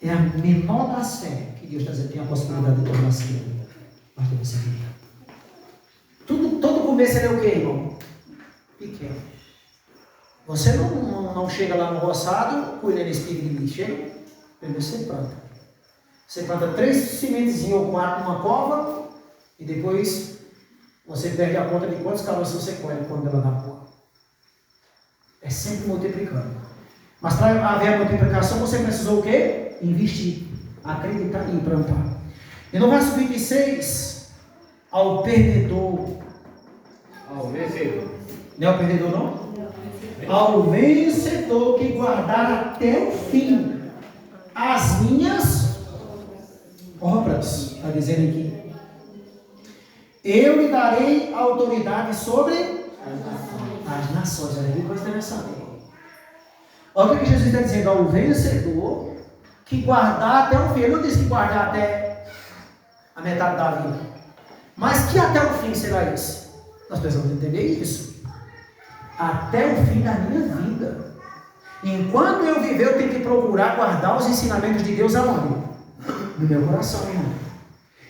É a menor das fé que Deus está dizendo tem a possibilidade de tornar-se grande. Mas tem você ver. Todo começo é o que, irmão? Pequeno. Você não chega lá no roçado, colhendo espiga de milho. Chega, primeiro você planta. Você planta 3 sementezinhos ou 4 numa cova, e depois você perde a conta de quantos caroços você colhe quando ela dá porra. É sempre multiplicando. Mas para haver a multiplicação, você precisou o quê? Investir, acreditar e plantar. E no verso 26, ao perdedor. Ao vencedor. Não é o perdedor, não? Ao vencedor que guardar até o fim as minhas obras. Está dizendo aqui. Eu lhe darei autoridade sobre as nações. Olha que coisa interessante. Olha o que Jesus está dizendo, ó, o vencedor que guardar até o fim. Ele não disse que guardar até a metade da vida, mas que até o fim será esse. Nós precisamos entender isso. Até o fim da minha vida. Enquanto eu viver, eu tenho que procurar guardar os ensinamentos de Deus aonde? No meu coração, irmão.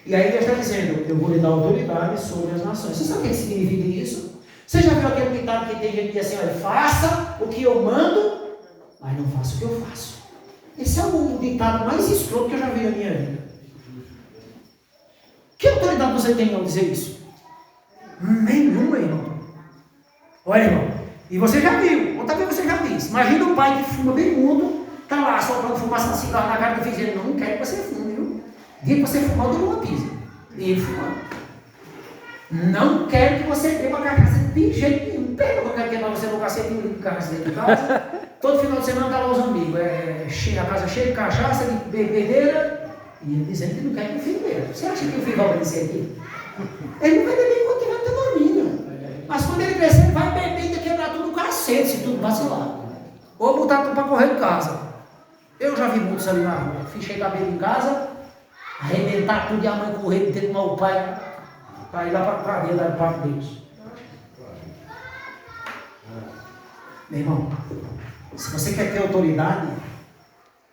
E aí Deus está dizendo, eu vou lhe dar autoridade sobre as nações. Você sabe o que significa isso? Você já viu aquele ditado que tem gente que diz assim, olha, faça o que eu mando, mas não faça o que eu faço. Esse é o ditado mais escroto que eu já vi na minha vida. Que autoridade você tem ao dizer isso? Nenhuma, irmão. Olha, irmão, e você já viu, ou talvez você já disse. Imagina um pai que fuma bem mundo, está lá soprando fumaça de cigarro na cara do filho, ele não quer que você fume, viu? Dia que você fumar, eu dou uma pisa. E ele fumando. Não quero que você beba cachaça de jeito nenhum. Pega para queimar você no cacete de cachaça dentro de casa. Todo final de semana está lá os amigos. A casa cheia de cachaça, de bebedeira. E ele dizendo que não quer que o filho beba. Você acha que o filho vai obedecer aqui? Ele não vai beber enquanto tiver até dormindo. Mas quando ele crescer, ele vai beber e quebrar tudo no cacete, se tudo vacilar. Ou botar tudo para correr de casa. Eu já vi muitos ali na rua. Fui chegar bem em casa, arrebentar tudo e a mãe correr de ter que o pai para ir lá para a cadeia da parte deles. Meu irmão, se você quer ter autoridade,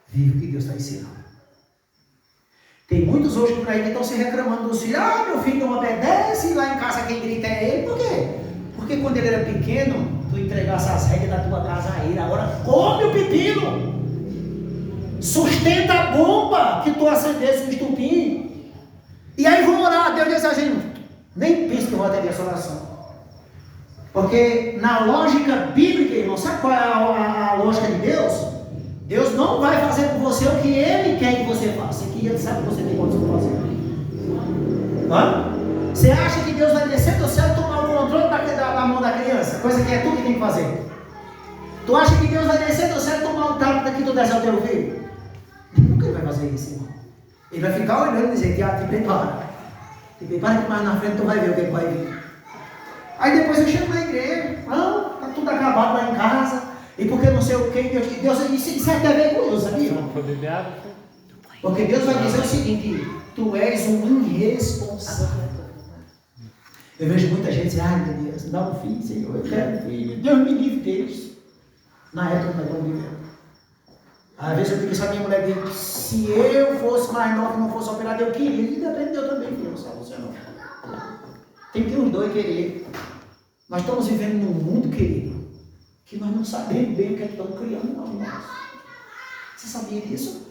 vive o que Deus está ensinando. Tem muitos hoje por aí que estão se reclamando dos filhos. Ah, meu filho não obedece, e lá em casa quem grita é ele. Por quê? Porque quando ele era pequeno, tu entregasse as regras da tua casa a ele. Agora come o pepino. Sustenta a bomba que tu acendesse no estupim. E aí vão orar. Deus diz a gente, nem pensa que eu vou atender essa oração. Porque na lógica bíblica, irmão, sabe qual é a lógica de Deus? Deus não vai fazer com você o que Ele quer que você faça. Que Ele sabe que você tem condição de fazer. Hã? Você acha que Deus vai descer do céu e tomar o controle da mão da criança? Coisa que é tu que tem que fazer. Tu acha que Deus vai descer do céu e tomar o taco daqui do desse ao teu filho? Nunca Ele vai fazer isso, irmão. Ele vai ficar olhando e dizer, te prepara. Te prepara que mais na frente tu vai ver o que vai vir. Aí depois eu chego na igreja, não, está tudo acabado lá em casa. E porque não sei o que, Deus isso é até vergonhoso, sabia? Porque Deus vai dizer o seguinte, tu és um irresponsável. Eu vejo muita gente dizer, ai meu Deus, dá um filho, Senhor, eu quero um filho, Deus me livre deles. Na época não estava vivendo. Às vezes eu digo isso a minha mulher, diz, se eu fosse mais novo e não fosse operado, eu queria, e depende de eu também, filho, só você não. Tem que os dois querer. Nós estamos vivendo num mundo, querido, que nós não sabemos bem o que estamos criando, não, irmãos. Você sabia disso?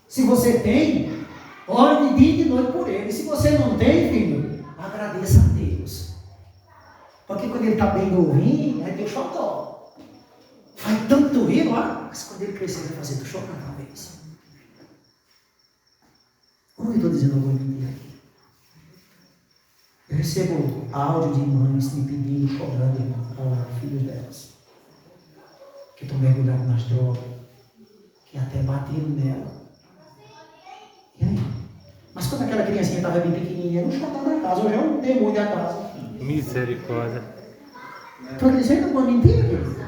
Se você tem, ore de dia e de noite por ele. Se você não tem, filho, agradeça a Deus. Porque quando ele está bem novinho, é Deus xodó. Faz tanto rir, mas quando ele crescer, ele vai fazer tu chorar uma vez. Como eu estou dizendo algum dia aqui? Eu recebo áudio de mães me pedindo, chorando, para filhos delas. Que estão mergulhados nas drogas, que até bateram nela. E aí? Mas quando aquela criancinha estava bem pequenininha, era um chorando da casa, hoje é um demônio da casa. Misericórdia. Estou dizendo uma mentira, querido.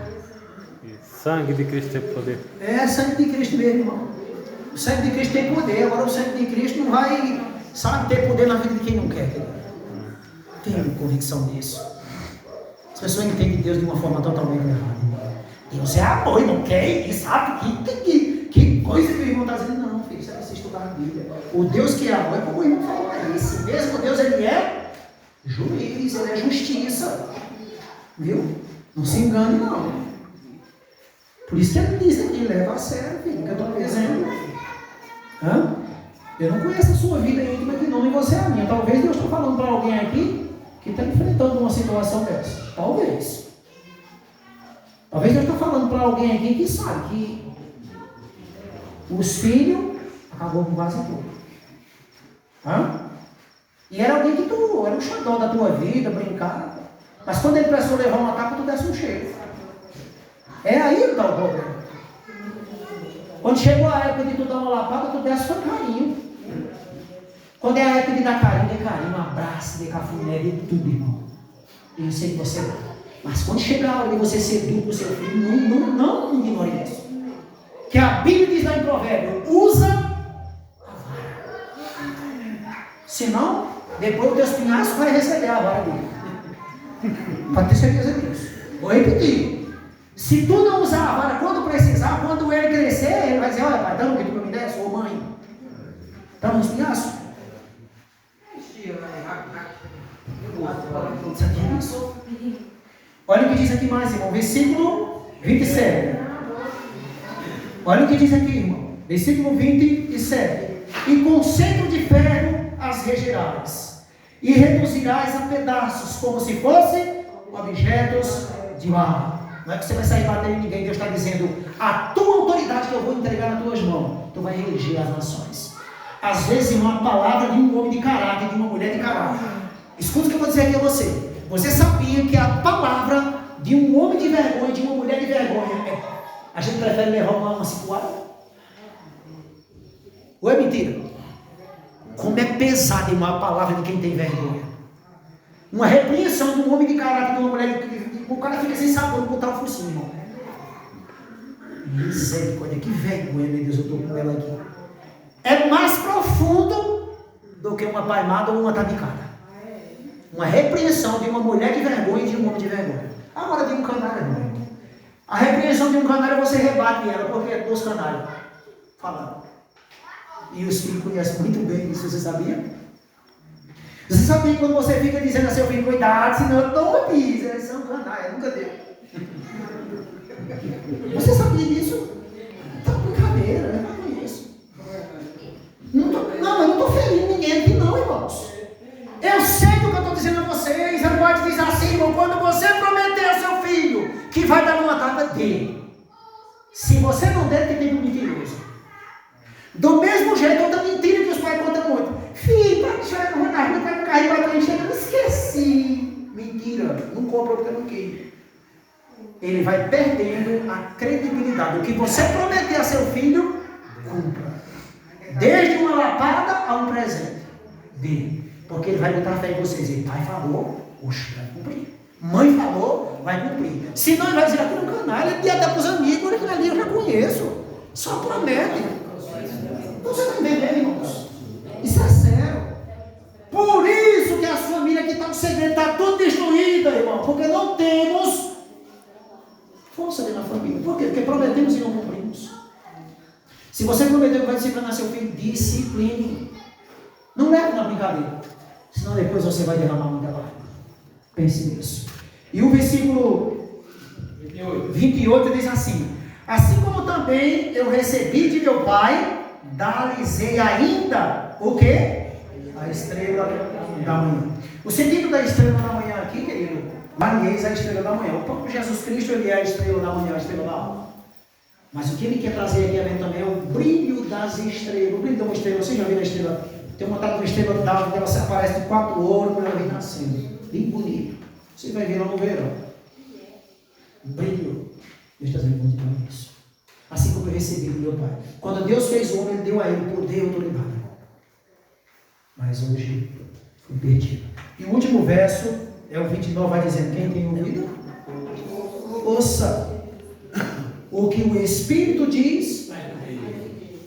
Sangue de Cristo tem poder. É sangue de Cristo mesmo, irmão. O sangue de Cristo tem poder, agora o sangue de Cristo não vai, sabe, ter poder na vida de quem não quer, querido. Tenho convicção disso. As pessoas entendem Deus de uma forma totalmente errada, irmão. Deus é amor, não quer, e sabe que coisa que o irmão está dizendo. Não, filho, você precisa estudar a Bíblia. O Deus que é amor, é como o irmão falou, é esse mesmo Deus, ele é juiz, ele é justiça. Viu? Não se engane, não. Por isso que ele diz aqui, leva a sério, filho, que eu estou dizendo. Hã? Eu não conheço a sua vida íntima que não, e você é a minha. Talvez Deus está falando para alguém aqui que está enfrentando uma situação dessa. Talvez. Talvez Deus está falando para alguém aqui que sabe que os filhos acabou com quase tudo. Hã? E era alguém que tu, era um xodó da tua vida, brincava. Mas quando ele precisou levar uma tapa, tu desse um cheiro. É aí que está o problema. Quando chegou a época de tu dar uma lapada, tu desse foi carinho. Quando é a época de dar carinho, dê carinho, um abraço, dê cafuné, dê tudo, irmão. E eu sei que você dá. Mas quando chegar a hora de você ser duro com o seu filho, não ignore isso. Que a Bíblia diz lá em Provérbio, usa a vara. Senão, depois do teu espinhaço vai receber a vara dele. Pode ter certeza disso. Vou repetir. Se tu não usar a vara quando precisar, quando ele crescer, ele vai dizer, olha pai, dá um que tu me desse, ou mãe. Dá um espinhaço. Sabia isso? Olha o que diz aqui mais, irmão. Versículo 27. Olha o que diz aqui, irmão. Versículo 27. E com centro de ferro as regerás, e reduzirás a pedaços, como se fossem objetos de barro. Não é que você vai sair batendo em ninguém. Deus está dizendo, a tua autoridade que eu vou entregar nas tuas mãos, tu vai reger as nações. Às vezes, irmão, a palavra de um homem de caráter, de uma mulher de caráter. Escuta o que eu vou dizer aqui a você. Você sabia que a palavra de um homem de vergonha, de uma mulher de vergonha, a gente prefere levar uma situada? Ou é mentira? Como é pesada, irmão, a palavra de quem tem vergonha. Uma repreensão de um homem de caráter, de uma mulher de... O cara fica sem sabor de botar o focinho, irmão. Misericórdia, que vergonha, meu Deus, eu estou com ela aqui. É mais profundo do que uma palmada ou uma tabicada. Uma repreensão de uma mulher de vergonha e de um homem de vergonha. Agora de um canário, irmão. A repreensão de um canário você rebate ela, porque é dos canários falando. E os filhos conhecem muito bem isso, você sabia? Você sabia que quando você fica dizendo a seu filho, cuidado, senão eu dou uma pisa, eles são canários, nunca deu. Você sabia disso? Tá brincadeira, né? Não é isso. Mas eu não estou ferindo ninguém aqui não, irmãos. Eu sei do que eu estou dizendo a vocês. A pode dizer assim, irmão, quando você prometer ao seu filho que vai dar uma tapa dele, se você não der, tem um mentiroso. Do mesmo jeito, outra mentira que os pais contam muito. Filho, pai, chega no carro, vai no carro e vai encher, eu esqueci. Mentira, não compra porque não quis. Ele vai perdendo a credibilidade. O que você prometer a seu filho, cumpra. Desde uma lapada a um presente. Dê. Porque ele vai botar fé em você e dizer, pai falou, oxe, vai cumprir. Mãe falou, vai cumprir. Senão ele vai dizer, aqui no canal, ele ia até para os amigos, ele ali eu já conheço. Só promete. Você está entendendo, irmãos? Isso é sério. Por isso que as famílias que estão no segredo estão tudo destruídas, irmão. Porque não temos força ali na família. Por quê? Porque prometemos e não cumprimos. Se você prometeu que vai disciplinar seu filho, discipline. Não leve na brincadeira. Senão depois você vai derramar muita lágrima. Pense nisso. E o versículo 28 diz assim: assim como também eu recebi de meu pai, dar-lhes-ei ainda o quê? A estrela da manhã. O sentido da estrela da manhã aqui, querido, Maria é a estrela da manhã. O próprio Jesus Cristo, ele é a estrela da manhã, a estrela da alma. Mas o que ele quer trazer aqui também é o brilho das estrelas. O brilho de uma estrela, você já viu a estrela? Tem uma tal de estrela d'alva que ela se aparece de 4 ouros quando ela vem nascendo. Bem bonito. Você vai ver lá no verão. Brilho. Deus está dizendo continuar isso. Assim como eu recebi do meu pai. Quando Deus fez o homem, ele deu a ele poder e autoridade. Mas hoje foi perdido. E o último verso é o 29, vai dizendo: quem tem ouvido, ouça o que o Espírito diz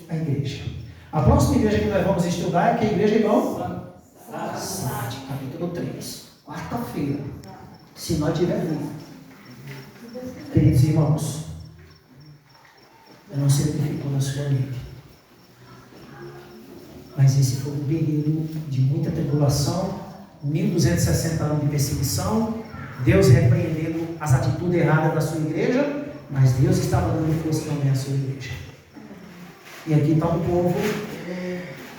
à igreja. A próxima igreja que nós vamos estudar é que a igreja, irmão? Sardes, capítulo 3. Quarta-feira. Se nós tivermos vivo. Queridos irmãos, eu não sei o que ficou na sua mente. Mas esse foi um período de muita tribulação, 1260 anos de perseguição, Deus repreendendo as atitudes erradas da sua igreja, mas Deus estava dando força também à sua igreja. E aqui está um povo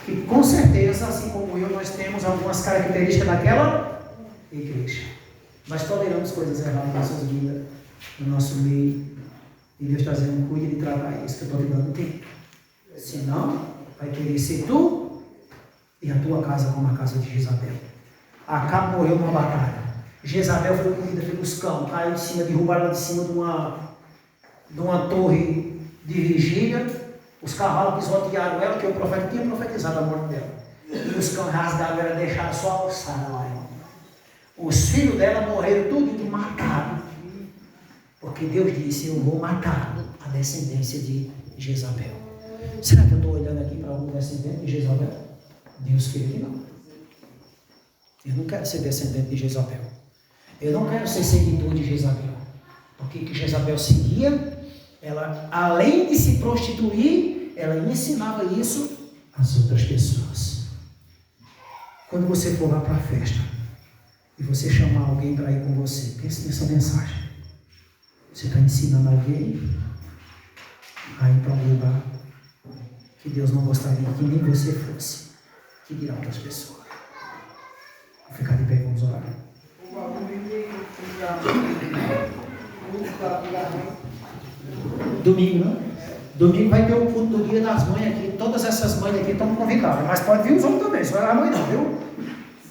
que com certeza, assim como eu, nós temos algumas características daquela igreja. Nós toleramos coisas erradas em nossas vidas, no nosso meio, e Deus está dizendo: cuide de tratar isso que eu estou te dando tempo. Senão, vai querer ser tu e a tua casa como a casa de Jezabel. Acabe morreu numa batalha. Jezabel foi comida pelos cães, caiu de cima, derrubaram ela de cima de uma torre de vigília. Os cavalos pisotearam ela, que o profeta tinha profetizado a morte dela. E os cães rasgaram ela, deixaram só a alçada lá, irmão. Os filhos dela morreram tudo matados. Porque Deus disse, eu vou matar a descendência de Jezabel. Será que eu estou olhando aqui para algum descendente de Jezabel? Deus queira que não. Eu não quero ser descendente de Jezabel. Eu não quero ser seguidor de Jezabel. Porque que Jezabel seguia, ela, além de se prostituir, ela ensinava isso às outras pessoas. Quando você for lá para a festa e você chamar alguém para ir com você, pense nessa mensagem. Você está ensinando alguém a ir para um lugar que Deus não gostaria que nem você fosse, que dirá outras pessoas. Vou ficar de pé, vamos orar. Domingo, né? Domingo vai ter o culto do Dia das Mães aqui. Todas essas mães aqui estão convidadas, mas pode vir os homens também, só a mãe não, viu?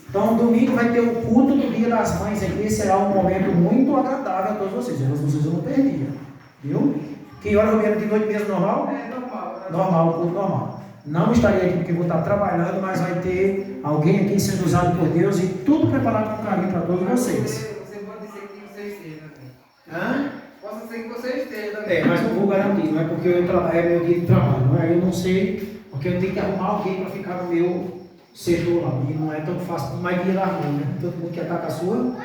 Então, domingo vai ter o culto do Dia das Mães aqui. Será um momento muito agradável a todos vocês. Vocês não perdiam, viu? Que hora eu vier de noite mesmo, normal? É normal. Normal, o culto normal. Não estarei aqui porque vou estar trabalhando, mas vai ter alguém aqui sendo usado por Deus e tudo preparado com carinho para todos vocês. Você pode dizer que você esteja também. Hã? Posso dizer que você esteja também. É, mas não vou garantir, não é porque é meu dia de trabalho, não é? Eu não sei, porque eu tenho que arrumar alguém para ficar no meu setor lá. E não é tão fácil, mais dia da mãe, né? Todo mundo quer estar com a sua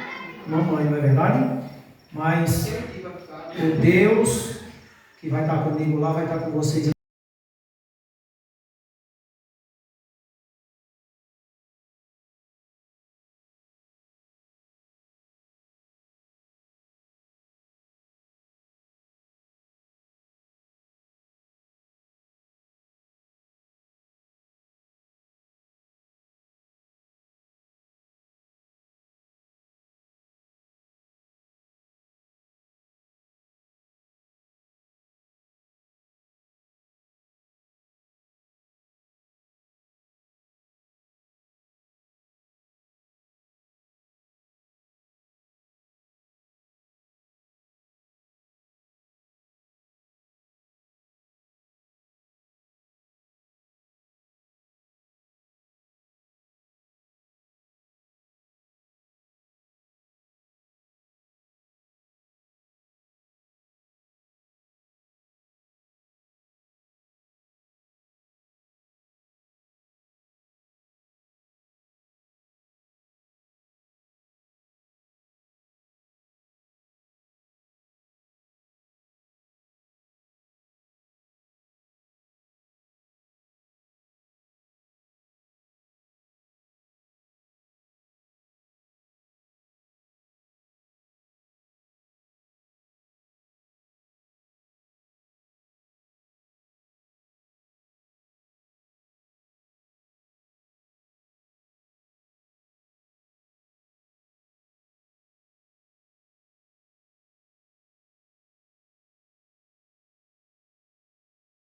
mamãe, não é verdade? Mas o Deus que vai estar comigo lá vai estar com vocês.